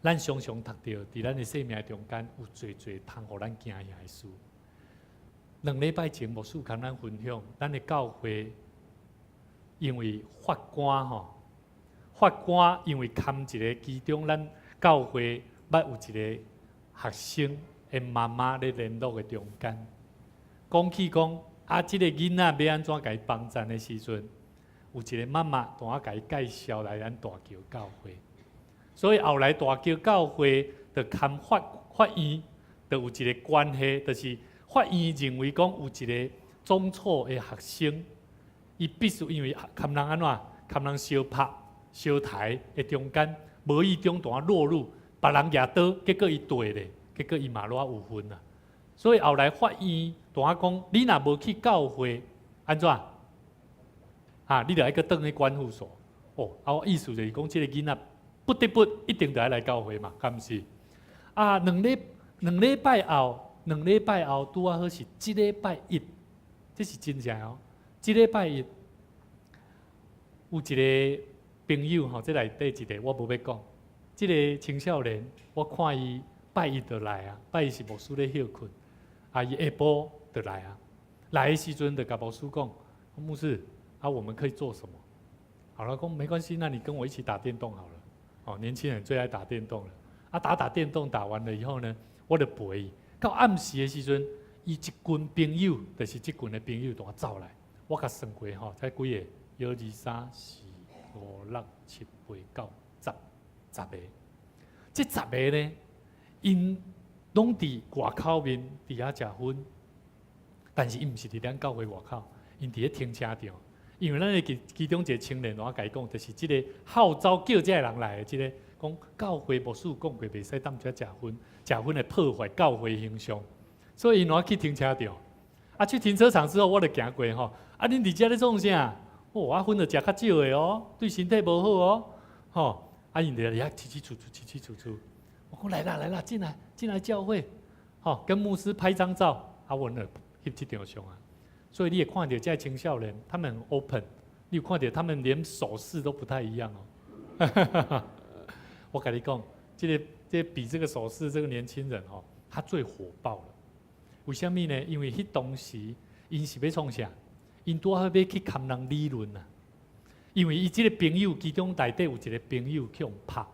咱常常读到伫咱的生命中间有侪通互咱惊吓的事。2礼拜前牧师跟咱分享，咱的教会因为法官法官因为砍一个其中咱教会捌有一个学生的妈妈咧联络的中间，讲起讲即个囡仔要安怎甲伊帮衬的时阵，有一个妈妈同我甲伊介绍来咱大桥教会，所以后来大桥教会就砍法院，就有一个关系，就是法院认为讲有一个中错的学生，伊必须因为砍人安怎，砍人相拍相抬的中间，无意中当落入别人举刀，结果伊对咧，结果伊嘛落有份啦。所以后来法院当我讲，你若无去教会，安怎？你就爱去转去管护所。我意思就是讲，这个囡仔不得不一定就要来教会嘛，敢毋是？两礼拜后，拄啊好是1礼拜1，这是真正哦。1礼拜1，有一个朋友这内底一个我无要讲，这个青少年，我看伊拜1就来啊，拜1是牧师咧休困，伊下晡就来啊。来的时阵就甲牧师讲，牧师，我们可以做什么？好了，讲没关系，那你跟我一起打电动好了。年轻人最爱打电动了。打电动打完了以后呢，我就陪伊。到暗时的时阵，伊一群朋友，就是这群的朋友，同我走来。我甲算过才几个，1、2、3、4、5、6、7、8、9、10个。这10个呢，因拢伫外口面伫遐食薰，但是伊毋是伫咱教会外口，因伫咧停车场。因为咱的其中一个青年，我甲伊讲，就是这个号召叫这个人来的，这个讲教会牧师讲过，袂使当遮食薰，食薰会破坏教会形象。所以因我去停车场，去停车场之后，我就行过吼，恁伫遮咧创啥？薰就食较少的哦，对身体无好哦，因就遐起楚。我讲来啦，进来教会，跟牧师拍张照，阮就翕这张相啊。所以你也看到这青少年，他们很 open， 你有看到他们连手势都不太一样哦。我跟你讲，这比这个手势，这个年轻人他最火爆了。为什么呢？因为迄当时因是要创啥？因拄好要去砍人理论啊。因为伊这个朋友其中内底有一个朋友去互拍，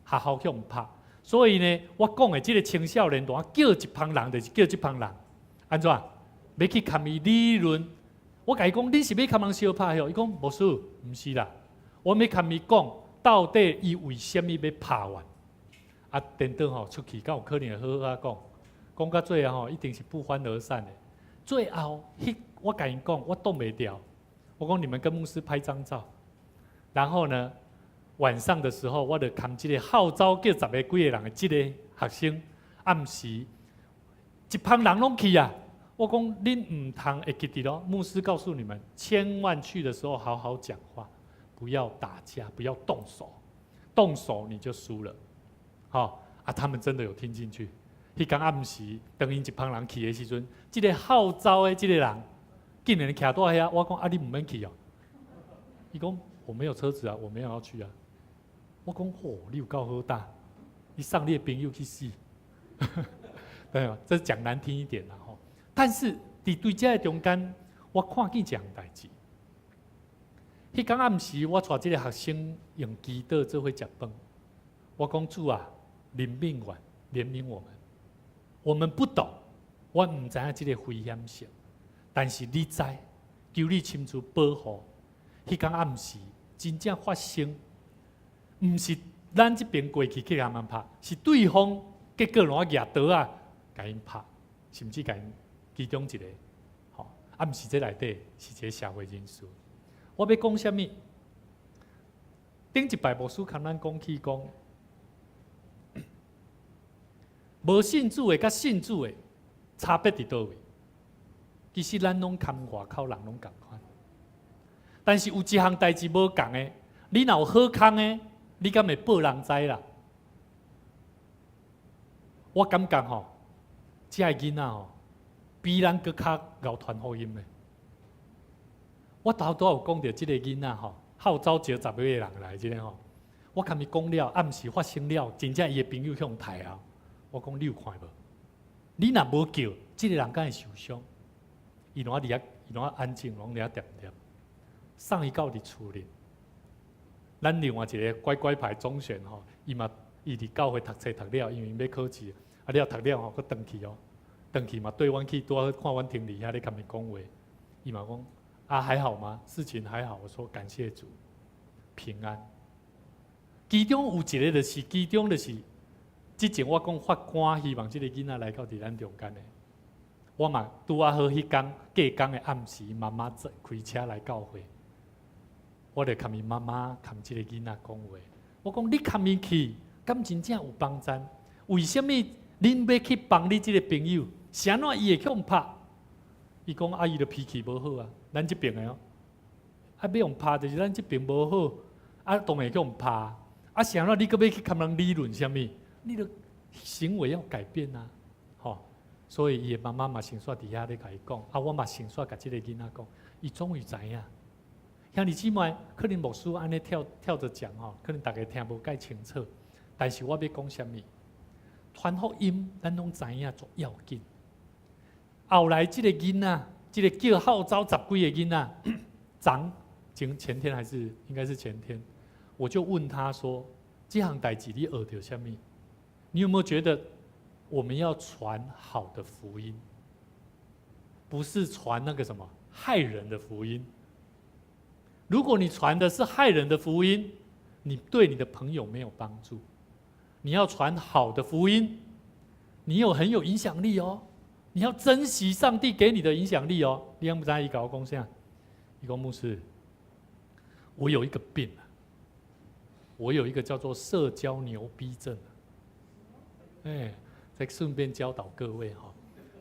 学校去互拍，所以呢，我讲的这个青少年，叫一帮人，就是叫这帮人，安怎？要去砍伊理论，我甲伊讲，你是要砍人相拍吼？伊讲无事，毋是啦，我要砍伊讲，到底伊为什么要拍完？啊，等等吼出去，敢有可能会好好讲，讲到最后吼，一定是不欢而散的。最后，我甲因讲，我挡袂掉。我讲你们跟牧师拍张照，然后呢，晚上的时候，我就扛这个号召叫10个几个人的这个学生，暗时一帮人拢去啊。我讲恁唔通会记得咯，牧师告诉你们，千万去的时候好好讲话，不要打架，不要动手，动手你就输了。好啊，他们真的有听进去。迄天暗时，等因一帮人去的时阵，这个号召的这个人，竟然徛在遐，我讲啊，你唔免去哦。伊讲我没有车子啊，我没有要去啊。我讲嚯，你有够好大，你上你的朋友去死。对啊，这讲难听一点啦吼。但是伫对这中间，我看见一样代志。迄天暗时，我带这个学生用祈祷做伙食饭。我讲主啊，怜悯我，怜悯我们。我们不懂，我唔知影这个危险性，但是你知，求你亲自保护。迄天暗时真正发生，唔是咱这边过去他们拍，是对方结果攞举刀啊，甲因拍，甚至甲因其中一个，吼，啊唔是这内底是一个社会人士。我要讲什么？顶一摆牧师跟咱讲起讲。无信主的甲信主的差别伫倒位？其实咱拢看外口人拢共款，但是有一项代志无共的，你若有好康的，你敢会报人知啦？我感觉吼，这个囡仔吼，比咱搁较熬传福音的。我头拄有讲到这个囡仔吼，号召招10个人来，这个吼，我甲伊讲了，暗时发生了，真正伊的朋友向抬啊。我讲你有看无？你若无叫，这个人敢会受伤？伊拢伫遐，伊拢安静，拢伫遐点点。送伊到伫厝里。咱另外一个乖乖牌中选吼，伊伫教会读册读了，因为要考试，啊了读了吼，佮转去哦，转去嘛对阮去拄看阮庭里遐咧甲伊讲话，伊嘛讲啊还好吗？事情还好，我说感谢主，平安。其中有一个就是，其中就是。之前我讲法官希望这个囡仔来到伫咱中间的，我嘛拄啊好迄天隔工的暗时，妈妈开车来教会，我就甲伊妈妈甲这个囡仔讲话。我讲你甲伊去，敢真正有帮助？为什么恁要去帮你这个朋友？是安怎伊会用拍？伊讲啊，伊的脾气无好啊，咱这边的哦，啊要用拍就是咱这边无好，啊当然用拍，啊是安怎你搁要去甲人理论什么？你的行为要改变啊，吼！所以伊的妈妈嘛先煞伫遐咧甲伊讲，啊，我嘛先煞甲即个囡仔讲，伊终于知影。兄弟姊妹，可能牧师安尼跳着讲吼，可能大家听无介清楚，但是我要讲什么？传福音，咱拢知影足要紧。后来即个囡仔，即个叫号召10几个囡仔，前天还是应该是前天，我就问他说：这项代志你学到什么？你有没有觉得我们要传好的福音，不是传那个什么害人的福音？如果你传的是害人的福音，你对你的朋友没有帮助。你要传好的福音，你很有影响力哦。你要珍惜上帝给你的影响力哦。你知道伊甲我讲啥？伊讲牧师，我有一个病啊，我有一个叫做社交牛逼症。再顺便教导各位哈，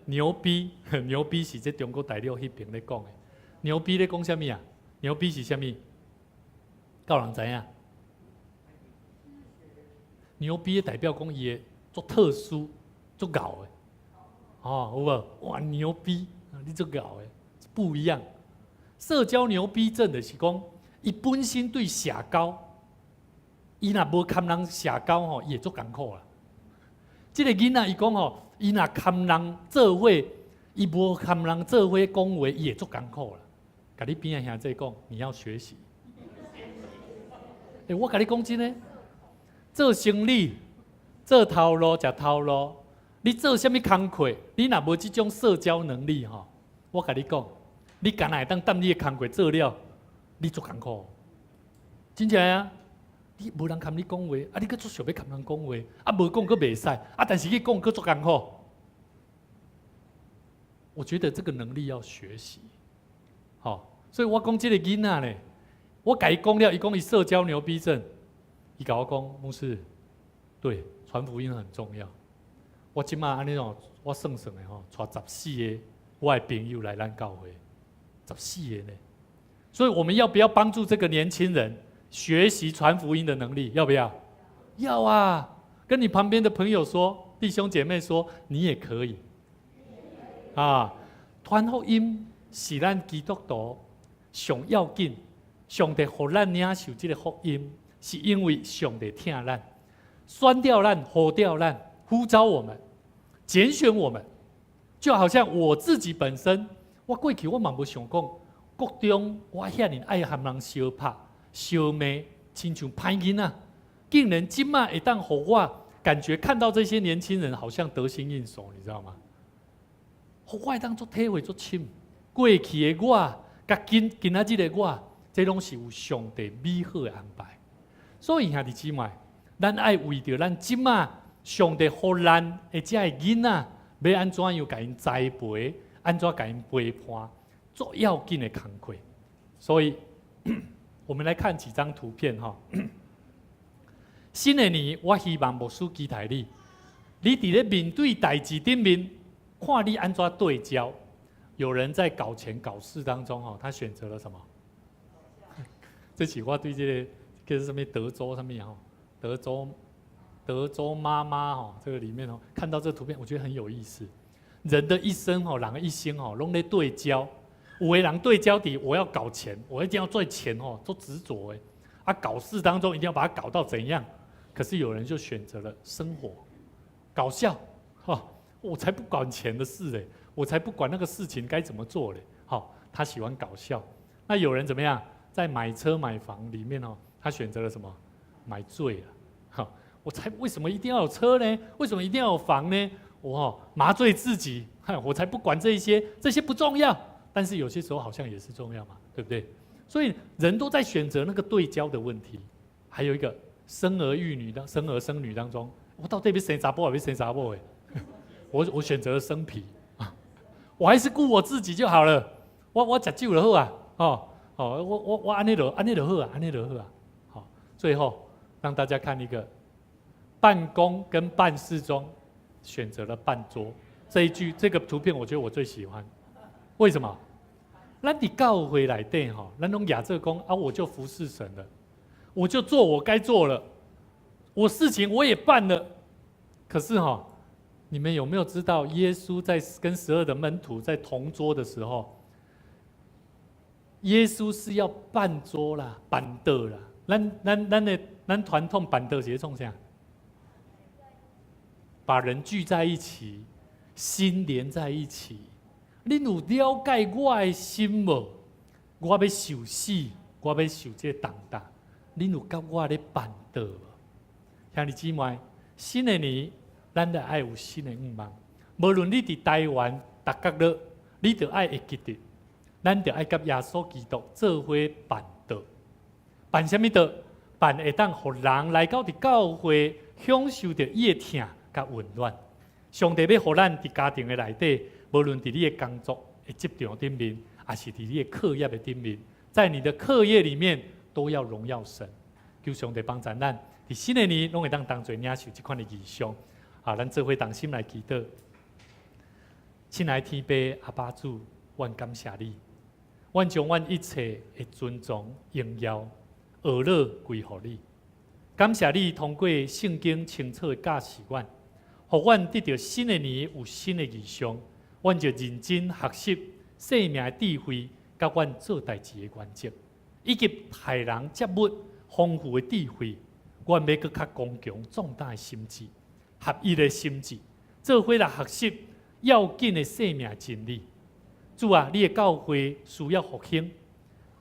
牛逼是在中国大陆迄边咧讲的。牛逼咧讲什么啊？牛逼是什么？够人知影？牛逼代表讲伊做特殊、做搞的，哦，有无？哇，牛逼！你做搞的不一样。社交牛逼症就是讲，伊本身对社交，伊若无堪人社交吼，伊会做艰苦啦。这个囡仔伊讲吼，伊若堪人做伙，伊无堪人做伙讲话，伊会足艰苦啦。甲你边仔兄弟讲，你要学习。我甲你讲真诶，做生意、做头路、食头路，你做啥物工课，你若无即种社交能力吼，我甲你讲，你敢若会当等你诶工课做了，你足艰苦。真正啊，你无人跟你讲话，你搁做想要跟人讲话，无讲搁袂使，但是去讲搁做艰苦。我觉得这个能力要学习，所以我讲这个囡仔呢，我甲伊讲了，伊讲伊社交牛逼症，伊甲我讲，牧师，对，传福音很重要。我即马安尼我算算的带14个我的朋友来咱教会，14个呢。所以我们要不要帮助这个年轻人学习传福音的能力？要不要？要啊！跟你旁边的朋友说，弟兄姐妹说，你也可以。传福音是咱基督徒上要紧，上帝予咱领受这个福音，是因为上帝疼咱，选调咱，呼调咱，呼召我们，拣选我们。就好像我自己本身，我过去我嘛无想讲，国中我遐尔爱和人相拍、相骂，亲像歹囡仔，竟然今嘛会当互我感觉看到这些年轻人好像得心应手，你知道吗？互我会当做体会做深，过去的我，甲今仔日的我，这拢是有上帝美好的安排。所以兄弟姊妹，咱爱为着咱今嘛上帝予咱的这个囡仔，要安怎样甲因栽培，安怎甲因陪伴，做要紧的工课。所以，我们来看几张图片哈。新的年，我希望牧师期待你，你伫咧面对代志顶面。看你安怎对焦，有人在考前考试当中他选择了什么？这期我对这个什么德州上面德州妈妈这个里面看到这个图片，我觉得很有意思。人的一生人的一生拢在对焦，有的人对焦底，我要搞钱，我一定要赚钱都执着考试当中一定要把它搞到怎样？可是有人就选择了生活，搞笑我才不管钱的事嘞，我才不管那个事情该怎么做嘞。他喜欢搞笑。那有人怎么样？在买车买房里面他选择了什么？买醉了。我才为什么一定要有车呢？为什么一定要有房呢？我麻醉自己，我才不管这些不重要。但是有些时候好像也是重要嘛，对不对？所以人都在选择那个对焦的问题。还有一个生儿生女当中，我到底要生查某还是生查某？我选择了生皮，我还是顾我自己就好了。我吃酒就好啊，我安尼就好啊，安尼就好啊。好，最后让大家看一个办公跟办事中选择了办桌这个图片，我觉得我最喜欢。为什么？咱伫教会内底咱拢亚这讲我就服侍神了，我就做我该做了，我事情我也办了，可是你们有没有知道，耶稣在跟12的门徒在同桌的时候，耶稣是要办桌啦、办桌啦。咱传统办桌是创啥？把人聚在一起，心连在一起。恁有了解我的心无？我要受死，我要受这重担。恁有甲我咧办桌无？兄弟姊妹，新的年。咱就爱有新的愿望，无论你伫台湾、大角落，你就爱会记得，咱就爱甲耶稣基督做伙办道。办什么道？办会当互人来到伫教会，享受着伊的疼甲温暖。上帝要互咱伫家庭的内底，无论伫你的工作的职场顶面，还是伫你的课业的顶面，在你的课业里面都要荣耀神。求上帝帮助咱，伫新的年拢会当做领受这款的异象。咱做伙同心来祈祷。亲爱的天父阿爸主，阮感谢你，阮将阮一切的尊重、荣耀、学乐归乎你。感谢你通过圣经清楚的教示阮，互阮得到新的年有新的意象，阮就认真学习生命的智慧，甲阮做代志的原则，以及待人接物丰富的智慧，阮要搁较刚强壮大的心智。合一的心智，做伙来学习要紧的生命真理。主啊，你的教会需要复兴，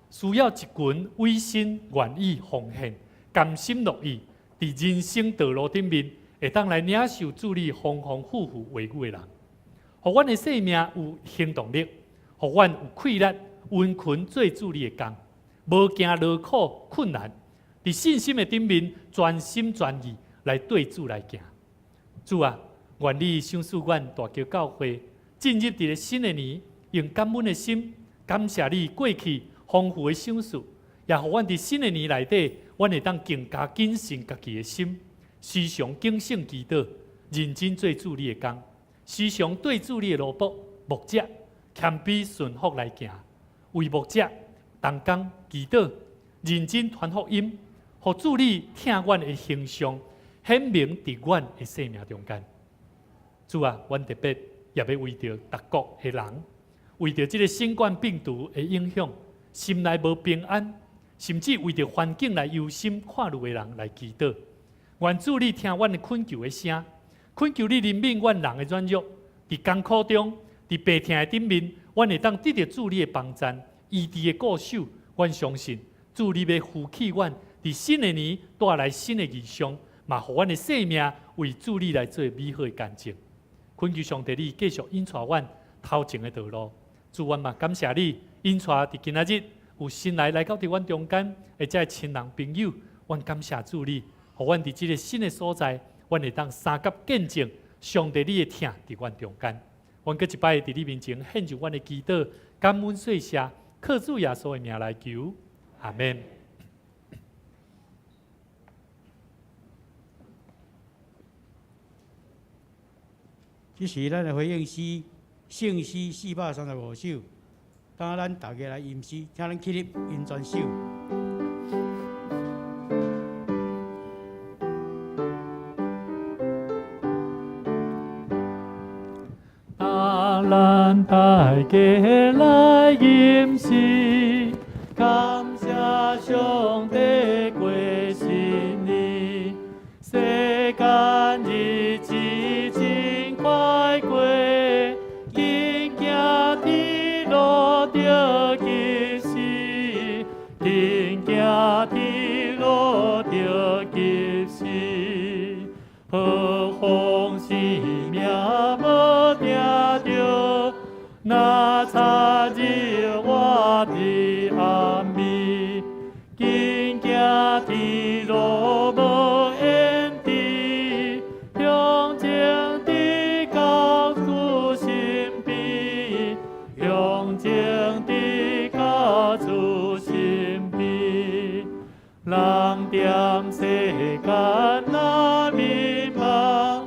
需要一群委身愿意奉献、甘心乐意，伫人生道路顶面会当来领受主你丰丰富富话语的人。互阮的生命有行动力，互阮有气力，温群做主你的工，无惊劳苦困难，伫伫信心的顶面，全心全意来对主来行。主啊，愿你赏赐阮大桥教会进入伫个新的年，用感恩的心，感谢你过去丰富的赏赐，也互阮伫新的年内底，阮会当更加谨慎家己的心，时常警醒祈祷，认真做主你的工，时常对主你的奴仆牧者谦卑顺服来行，为牧者同工祈祷，认真传福音，互主你听阮的形象显明伫阮的生命中间。主啊，阮特别也要为着各国的人，为着这个新冠病毒的影响，心内无平安，甚至为着环境来忧心看虑的人来祈祷。愿主你听阮的恳求的声，恳求你怜悯阮人的软弱，伫艰苦中，伫病痛的顶面，阮会当得到主你的帮助，医治的固守。阮相信主你要扶起阮，伫新的年带来新的异象，嘛，互阮的生命为主你来做美好的见证。恳求上帝你继续引带阮头前的道路。主，阮嘛感谢你引带伫今仔日有新来到伫阮中间，而且亲人朋友，阮感谢主你，互阮伫即个新的所在，阮会当三甲见证上帝你的疼伫阮中间。阮搁一摆伫你面前献上阮的祈祷，感恩谢谢，靠主耶稣的名来求，阿门。这是咱的回应诗，圣诗435首。当咱大家来吟诗，请咱起立吟全首。当咱大家来吟诗，感谢上帝过新年，世间日子真快过，紧行天路着及时，紧行天路着及时，好风是命无定着，那差日我伫暗暝，紧行天路无烟蒂，向前的到主身边，向前的到主身边，人踮世间那迷茫，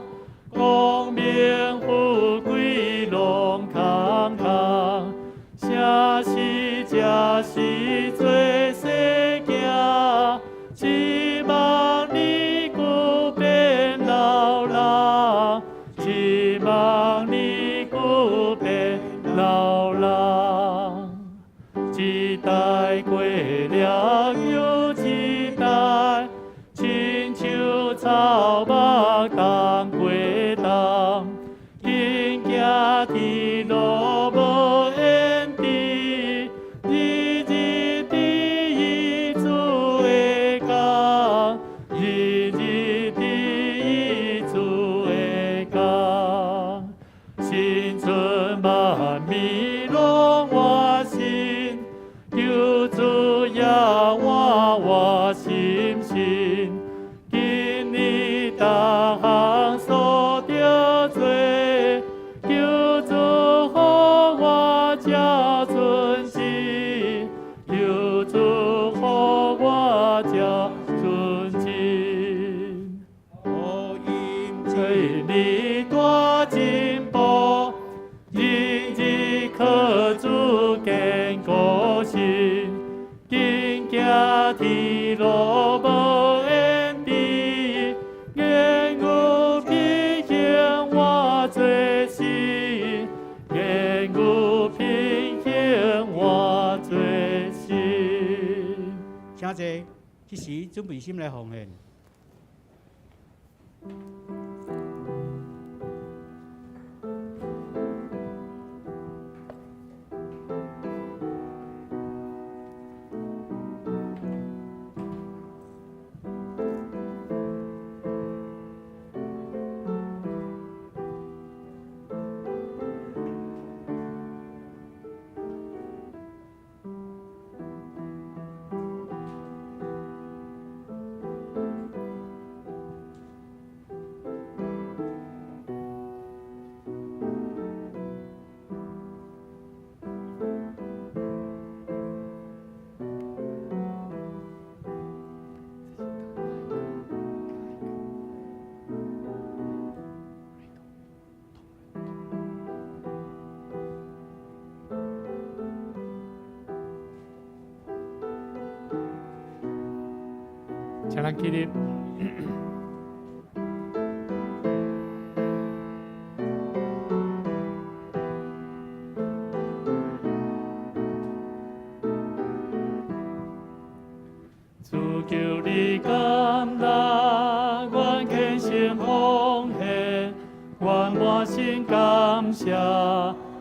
光明富贵拢空空，正是正是做世行，希望你久变老人，希望你久变老人。一代过了又一代，亲像草木冬过冬，紧行天路无烟蒂，日日伫主的工，日日伫主的工，新春万米拢换新，求主仰我心心，今年逐项所着做，求主予我这存心，求主予我这存心。福音催你大进步，日日靠主坚固心，紧行天路无烟蒂，言语品行我做心，言语品行我做心。请坐，这时准备心来奉献。请咱起立。主求你感纳，愿虔诚奉献，愿满心感谢，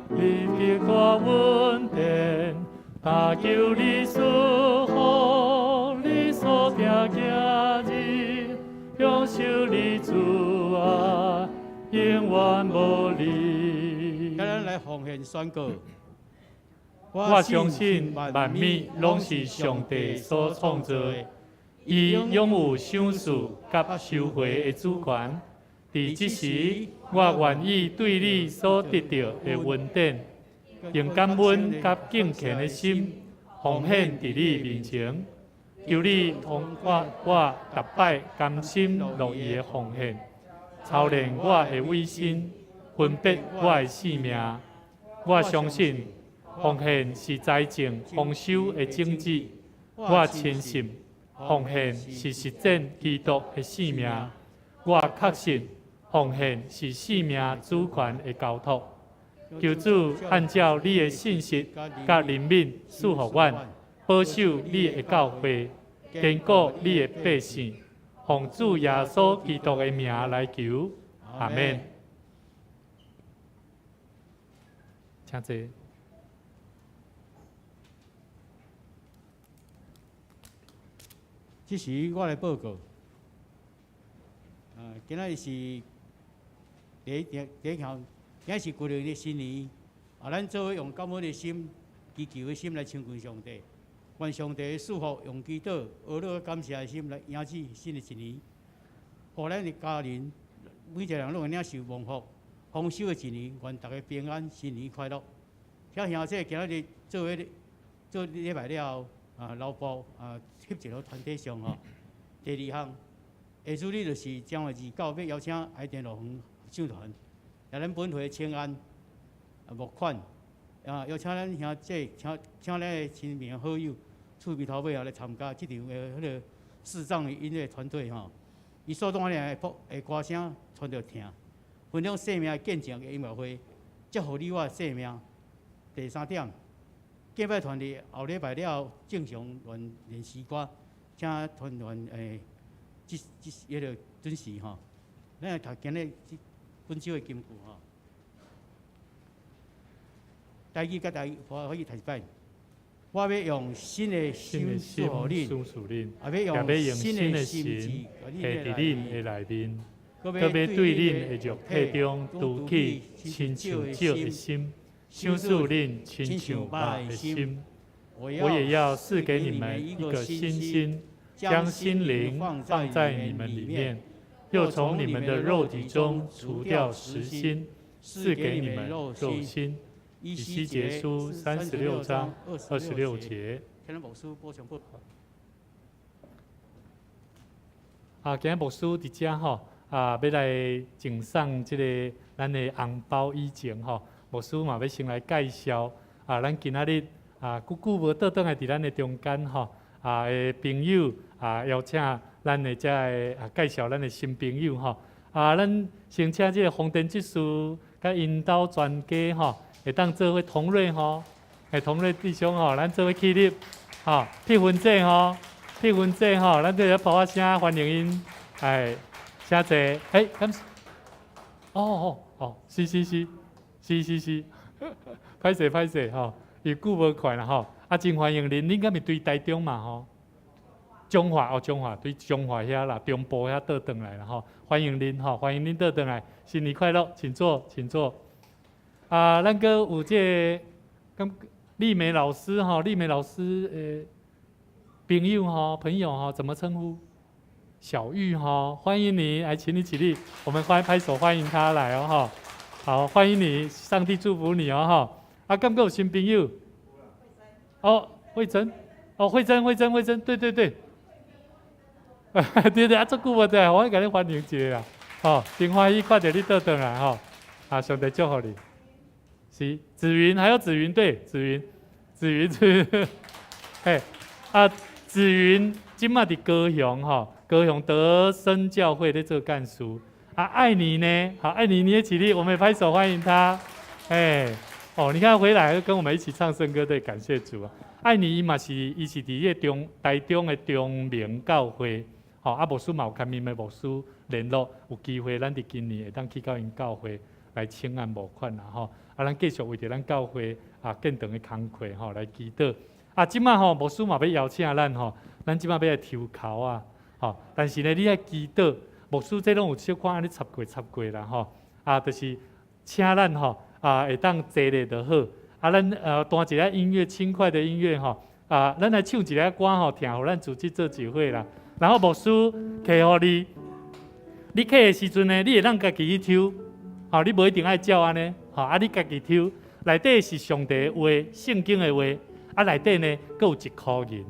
你给我稳定，但求你赐福，你所定行日，享受你主爱，永远无离。今日来奉献宣告。我相信万物拢是上帝所创造的，伊拥有赏赐甲收回的主权。伫即时，我愿意对你所得到的恩典，用感恩甲敬虔的心奉献伫你面前，求你通过我逐摆甘心乐意的奉献，操练我的委身，分别我的性命。我相信。奉献是财政丰收的种子，我深信奉献是实践基督的性命，我确信奉献是性命主权的交托。求主按照你的信息甲灵敏赐福我，保守你的教会，坚固你的百姓，奉主耶稣基督的名来求，阿门。请坐。这时我来报告，今仔是第一项，今是旧历的新年，咱做伙用感恩的心、祈求的心来亲近上帝，愿上帝的祝福用祈祷、阿乐感谢的心来迎接新的一年，互咱的家人每一个人拢会领受蒙福、丰收的一年，愿大家平安、新年快乐。请兄弟今仔日做礼拜了。劳保翕一个团体上吼。第二项，下主日就是将来29要邀请海淀路园合唱团来咱本会请安募款，邀请咱兄弟请咱的亲朋好友、厝边头尾来参加这场的迄个视障的音乐团队吼。伊所当的歌声传着听，分享生命见证的音乐会，祝福你我生命。第三点。敬拜团的后礼拜了正常练诗歌，请团员迄个准时吼。咱来读今日本周的金句吼。台语甲台语可以读一摆。我要用新的心赐予恁，也要用新的心志下伫恁的内面，搁要对恁的肉体中筑起亲像石的心。修筑恁亲像肉的心，我也要赐给你们一个新心，将心灵放在你们里面，又从你们的肉体中除掉实心，赐给你们肉心。以西结书36章26节。今日牧师播上不？今日牧师伫遮吼，要来赠送即个咱的红包以前吼。牧师嘛要先来介绍咱今仔日久久无倒转来伫咱的中间吼的朋友邀请咱的遮的介绍咱的新朋友吼咱先请即个洪den执事甲因兜全家吼会当做伙同瑞吼，同瑞弟兄吼，咱做伙起立披婚祭吼，披婚祭吼，咱做伙抱声欢迎因，谢谢，感谢，是，歹势吼，伊久无看啦吼，真欢迎恁，恁敢是对台中嘛吼？中华对中华遐啦，中部遐倒转来啦吼，欢迎恁吼，欢迎恁倒转来，新年快乐，请坐。咱阁有这丽美老师吼，丽美老师朋友吼，怎么称呼？小玉吼，欢迎你，来，请你起立，我们拍手欢迎他来哦吼。好，欢迎你，上帝祝福你哦哈！敢有新朋友？慧珍，慧珍，对，对，足久无在，我甲你欢迎一下啦，真欢喜看到你倒转来吼，上帝祝福你。是紫云，还有紫云，对，紫云，紫云，紫云，今麦伫高雄吼，高雄德生教会的做干事。爱你呢，好，爱你你也起立，我们也拍手欢迎他。你看回来跟我们一起唱圣歌，对，感谢主啊！爱你伊是伫迄台中的中明教会，牧师嘛有跟面的牧师联络，有机会咱伫今年会当去到因教会来请安募款啦咱继续为着咱教会建堂的工课来祈祷。即摆牧师嘛要邀请咱即摆要来抽考啊，但是呢，你爱祈祷。牧师这拢有小可安尼插过啦就是请咱会当坐咧就好。咱弹一个音乐，轻快的音乐咱来唱一个歌听互咱组织做聚会啦。然后牧师摕互你，你摕的时阵呢，你会当家己去抽，你无一定爱照安尼，你家己抽。内底是上帝的话，圣经的话，内底呢，阁有1块银，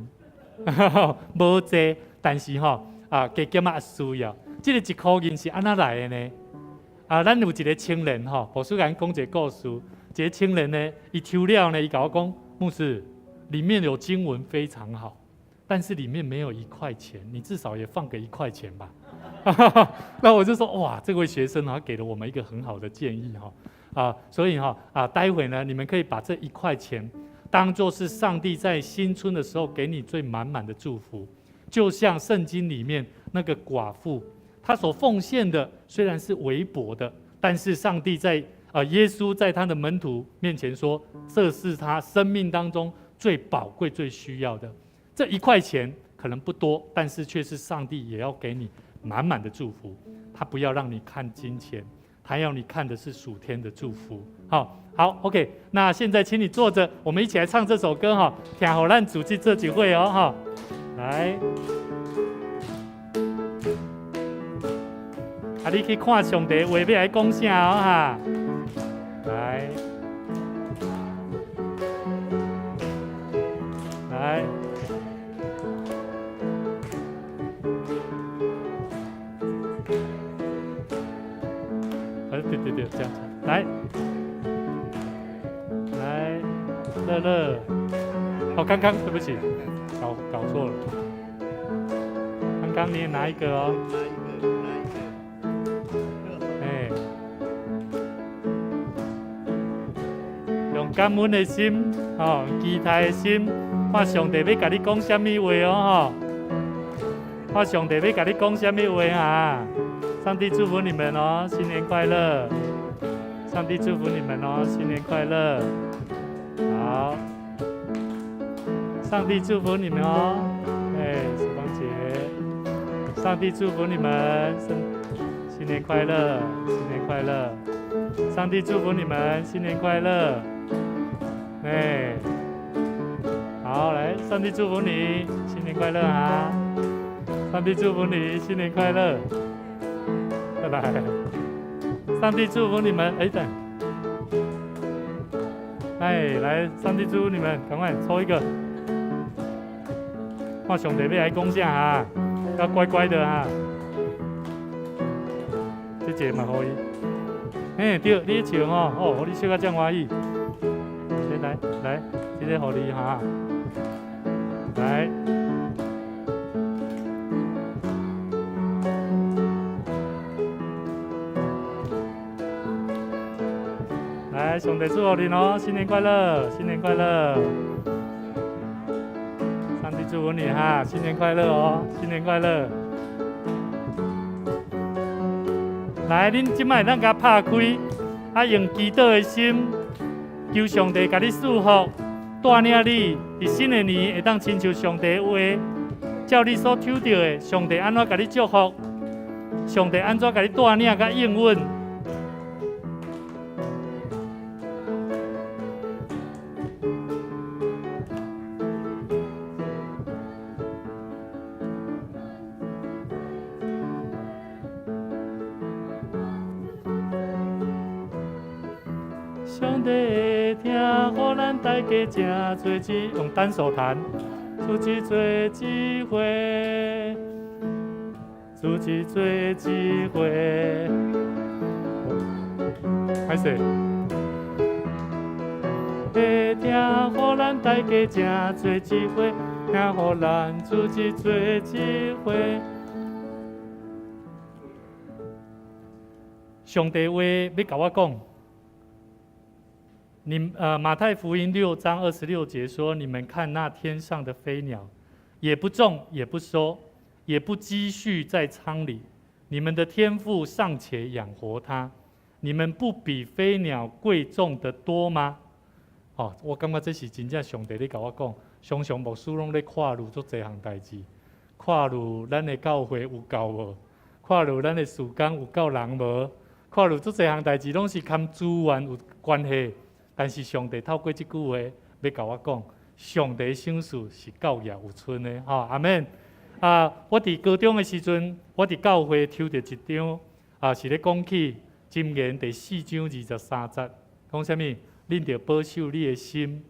无济，但是加减也需要。这个1块银是安怎来的呢？咱有一个青年牧师甲咱讲一个故事。一个青年呢，伊抽了呢，伊甲我讲，牧师，里面有经文非常好，但是里面没有1块钱，你至少也放个1块钱吧。那我就说，哇，这位学生给了我们一个很好的建议所以待会呢，你们可以把这1块钱当作是上帝在新春的时候给你最满满的祝福，就像圣经里面那个寡妇。他所奉献的虽然是微薄的，但是上帝在耶稣在他的门徒面前说，这是他生命当中最宝贵、最需要的。这1块钱可能不多，但是却是上帝也要给你满满的祝福。他不要让你看金钱，他要你看的是属天的祝福。好 ，OK。那现在请你坐着，我们一起来唱这首歌听互咱组织这聚会来。你去看上帝话要来讲啥来，对，这样子，来，乐，刚刚对不起，搞错了，刚刚你也拿一个用感恩的心，期待的心，看上帝要甲你讲什么话看上帝要甲你讲什么话上帝祝福你们新年快乐！上帝祝福你们新年快乐！好，上帝祝福你们时光节，上帝祝福你们新年快乐，新年快乐！上帝祝福你们新年快乐！好，来，上帝祝福你新年快乐上帝祝福你新年快乐！来，上帝祝福你们。等，来，上帝祝福你们，赶快抽一个。看上帝要来讲啥要乖乖的这个嘛可以。对，你笑你笑到这么欢喜。来，这个给你来。来，上帝祝福你新年快乐，新年快乐！上帝祝福你新年快乐新年快乐！来，恁即摆咱甲拍开，用祈祷的心，求上帝甲你祝福，带领你伫新的年会当亲像上帝的话，照你所抽到的，上帝安怎甲你祝福，上帝安怎甲你带领甲应允。上帝会听，互咱大家真多用单手弹，出去做机会，出去做机会。歹势，会听，互咱大家真多机会，听，互咱出去做机会。上帝话要甲我讲。马太福音6章26节说：“你们看那天上的飞鸟，也不种，也不收，也不积蓄在仓里，你们的天父尚且养活它，你们不比飞鸟贵重得多吗？”哦，我感觉这是真正上帝咧甲我讲。常常牧师拢咧看入足侪项代志，看入咱的教会有够无，看入咱的事工有够人无，看入足侪项代志拢是跟资源有关系。但是上帝透过这句话要甲我讲，上帝的赏赐是教业有存的，阿们。我伫高中的时阵，我伫教会抽到一张，是咧讲起箴言第4章23节，讲啥物？恁着保守你的心，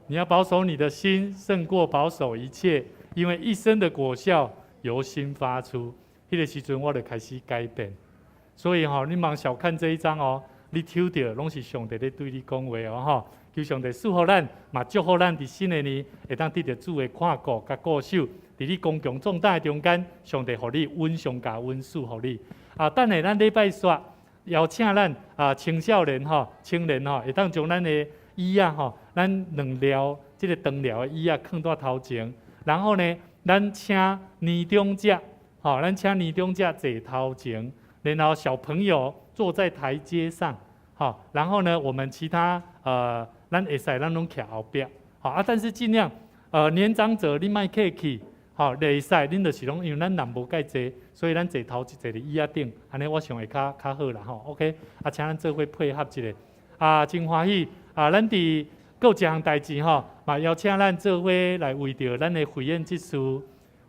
你要保守你的心，胜过保守一切，因为一生的果效由心发出。迄个时阵，我就开始改变。所以你莫小看这一章哦。你抽到拢是上帝咧对你讲话哦，求上帝赐福咱，嘛祝福咱伫新的年会当得到主的看顾甲固守，伫你刚强壮大的中间，上帝互你温上加温赐互你。等下咱礼拜煞邀请咱青少年青年会当将咱的椅咱2条这个长条的椅放在头前，然后呢，咱请年长者坐头前，然后小朋友坐在台阶上，然后呢，我们其他咱会使咱拢徛后壁，但是尽量年长者你莫客气，会使恁就是拢因为咱人无介济，所以咱坐头一坐伫椅仔顶，安尼我想会较好啦，OK，请咱做伙配合一下，真欢喜，咱伫各一项代志嘛邀请咱做伙来为着咱的慧眼之士，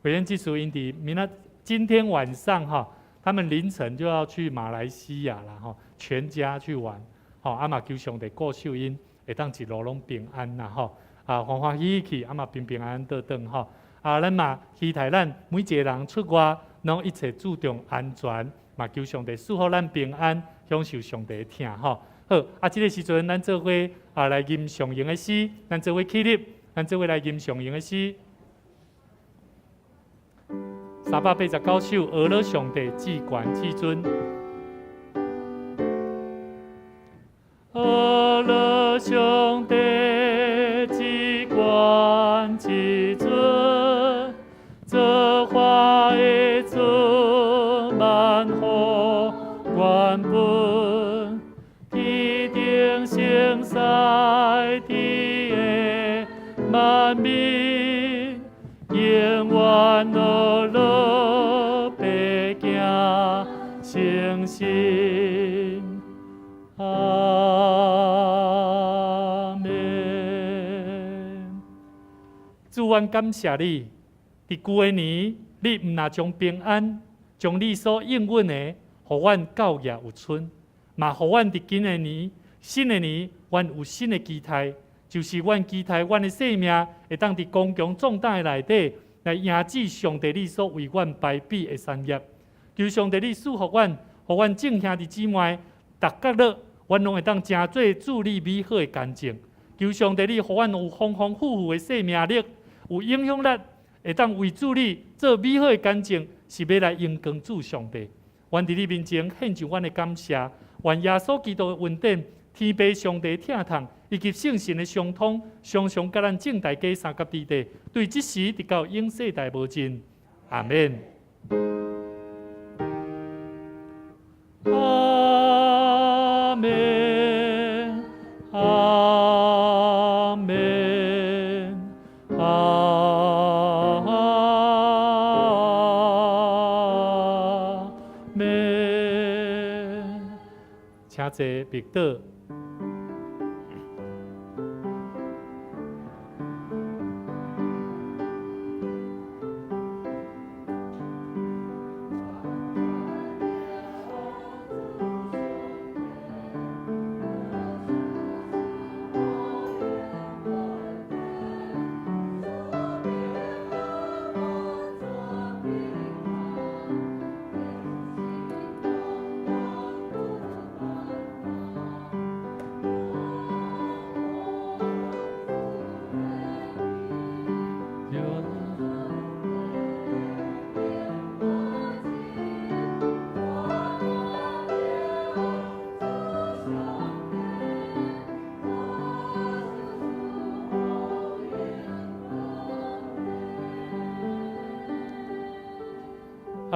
因伫今天晚上他们凌晨就要去马来西亚啦，全家去玩，嘛求上帝顾守因，会当一路拢平安啦，欢欢喜喜去，嘛平平安安倒转，咱嘛期待咱每一个人出外，拢一切注重安全，嘛求上帝赐福咱平安，享受上帝的疼，好，这个时阵咱做伙来吟上营的诗，咱做伙起立，咱做伙来吟上营的诗。389首，俄勒上帝至高至尊。俄勒上帝至高至尊，造化的主万福原本，天顶生在地的万民，永远乐乐白行诚信。阿门。主，阮感谢你，伫旧的年，你毋但将平安，将你所应允的，互阮教业有存，嘛互阮伫今的年、新的年，阮有新的期待，就是阮期待阮的生命会当伫刚强壮大的内底，来迎接上帝你所为阮排比的产业。求上帝你赐福阮，互阮众兄弟姊妹，逐角落。阮拢会当真做助力美好的干净，求上帝你，互阮有丰丰富富的生命力，有影响力，会当为助力做美好的干净，是要来荣光主上帝。阮伫你面前献上阮的感谢，愿耶稣基督的恩典、天父上帝的疼痛，以及圣神的相通，常常甲咱众大家三甲地地，对即时直到永世代无尽。阿免。阿门，阿门，阿门。请坐，闭倒。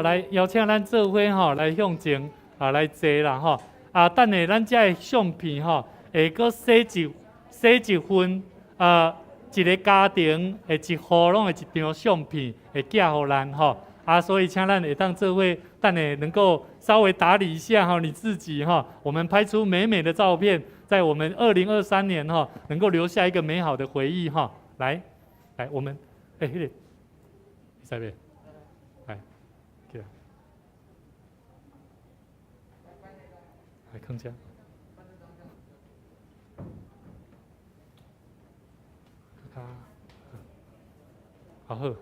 来邀请咱做伙吼，来向前来坐啦吼。等下咱遮的相片吼，会搁洗一份一个家庭的一户拢的一张相片会寄互咱吼。所以请咱会当做伙，等下能够稍微打理一下哈，你自己哈，我们拍出美美的照片，在我们2023年哈，能够留下一个美好的回忆哈。来，我们迄个，在边，来，起来，来囥遮。好好。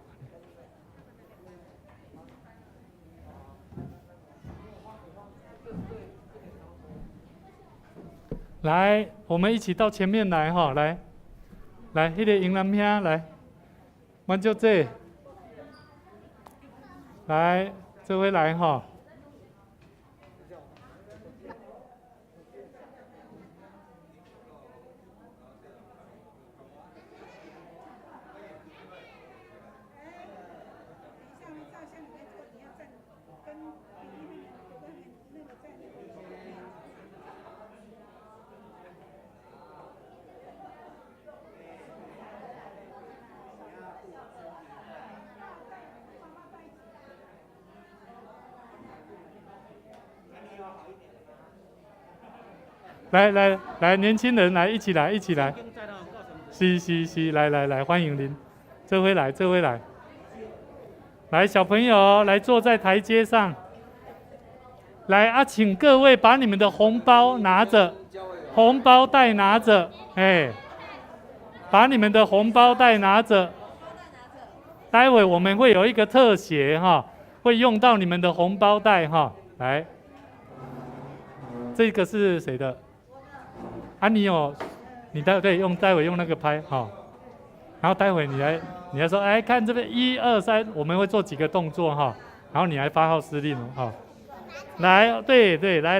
来，我们一起到前面来哈，来，迄个迎男兄来，阮就这，来，这位来哈。来，年轻人来，一起来。是，来，欢迎您，这回来。来，小朋友来坐在台阶上。来请各位把你们的红包拿着，红包袋拿着，把你们的红包袋拿着。待会我们会有一个特写哈，会用到你们的红包袋哈。来，这个是谁的？你待会用那个拍哈，然后待会你来说，看这边1、2、3，我们会做几个动作哈，然后你来发号施令哈。来，对，来。